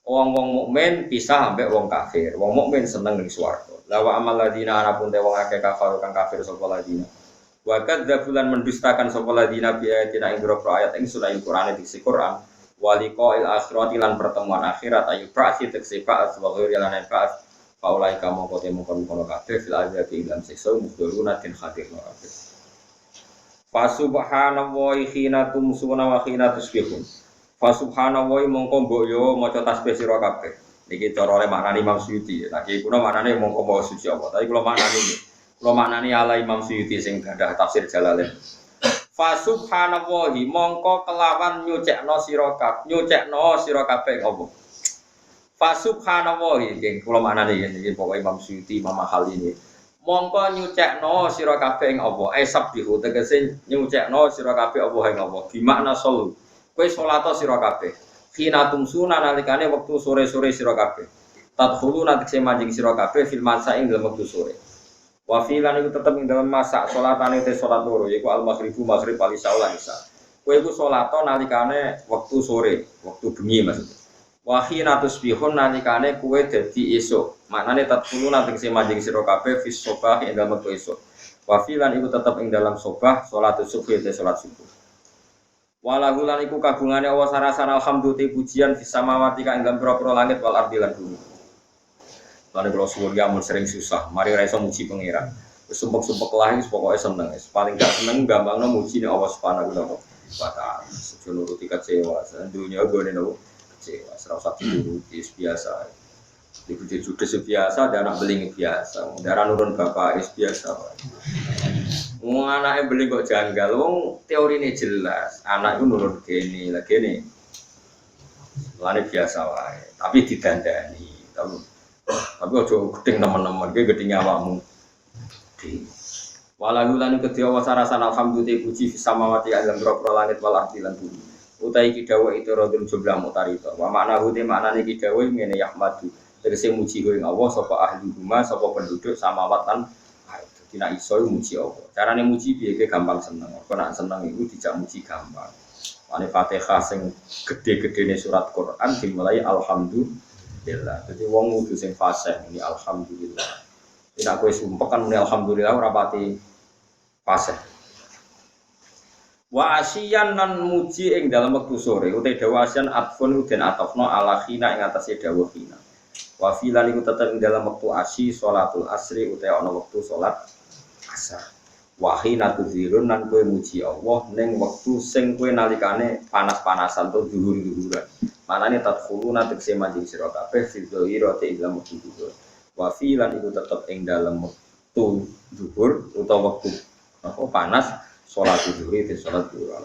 wong-wong mukmin pisah ambek wong kafir wong mukmin seneng ning swarga la wa amal ladina ana pun wong akeh kafir kang kafir sapa ladina wa kadzabulan mendustakan sapa ladina bi ayatina ing boro ayat ing surah Al-Qur'an diksi Qur'an waliqa'il akhirati lan pertemuan akhirat ayu praksi tegese ba'ats wa ghairi lan ba'ats Paulai kamu kote mengkono kabeh fil azab ing siksa muduruna tin khatir kabeh. Fa subhanallahi khina tumsuna wa khina tusbihun. Fa subhanallahi mongko mbok yo maca tasbih sira kabeh. Niki cara oleh maknani Imam Suyuti. Lagi kuna maknane mongko mawa suci apa. Tapi kula maknani iki. Kula maknani ala Imam Suyuti sing gadah tafsir Jalalain. Fa subhanallahi mongko kelawan nyucekno sira kabeh apa. Fa subhanallahi nggih kula maknane iki pokoke Imam Suyuti Imam Mahal ini. Mongko nyucekno sira kabeh ing apa? Sabbihu tegese nyucekno sira kabeh apa ing apa? Di makna solu. Kowe salat sira kabeh. Khina tumsuna nalikane wektu sore-sore sira kabeh. Tadkhulu nanti manjing sira kabeh fil masa ing dalem wektu sore. Wa filan iku tetep ing dalem masa salatane te salat loro yaiku al maghribu maghrib al isya lan isya. Kowe iku salat nalikane wektu sore, wektu bengi maksudnya. Wa khina tusbihun nalikane kowe dadi esuk. Maknane tadkhulu nanti manjing sira kabeh fis sobah ing dalem wektu esuk. Wa filan iku tetep ing dalam sobah salat subuh te salat subuh. Walahu lan iku kagungane Allah sarasan alhamdulillah pujian fis samawati kang ing pira-pira langit wal ardi lan bumi. Lan kula suwun ya mun sering susah, mari ra iso muji pangeran. Wis sumpek-sumpek lah wis pokoke seneng. Paling gak seneng gampangno muji nek Allah Subhanahu wa taala. Sejo nuruti kecewa, dunya gone nopo kecewa, ora usah dituruti biasa. Dipuji judes biasa, dan anak beling biasa. Darah nurun bapak is biasa. Wong anake beling kok janggal, wong teorine jelas. Anak itu nurun gene, lha gene. Lane biasa wae, tapi didandani. Tapi ojo gedeng teman-teman, kowe gedeng awakmu. Walau lan kedhe wa sarasan alhamdulillah puji fis samawati alam boro langit wal ardi lan bumi. Utai iki dawuh itu rodul jumlah mutarito. Wa makna hute maknane iki dawuh ngene yahmadu. Tegese muji ing Allah sapa ahli rumah sapa penduduk samawat lan dadi nek iso muji Allah. Carane muji piye gampang seneng. Kok nek seneng iku dijak muji gampang. Ane Fatihah sing gede-gedene surat Quran dimulai alhamdulillah. Jadi wong kudu sing fasih ini alhamdulillah. Nek kowe sumpek kan muni alhamdulillah ora pati fasih. Wa asyian nan muji ing dalam wektu sore utai dawa asyan atfun den atofno ala khina ing atase dawa khina. Wa filan iku tetep ing dalam wektu asyi salatul asri utai ana wektu salat asar. Wa khina tuzirun nan kowe muji Allah ning wektu sing kowe nalikane panas-panasan to dhuwur-dhuwuran. Manane tadkhuluna tegese manjing sira kabeh fil dhahira te ing dalem wektu zuhur. Wa fi lan iku tetep ing dalem wektu zuhur utawa wektu apa panas salat zuhur itu salat zuhur.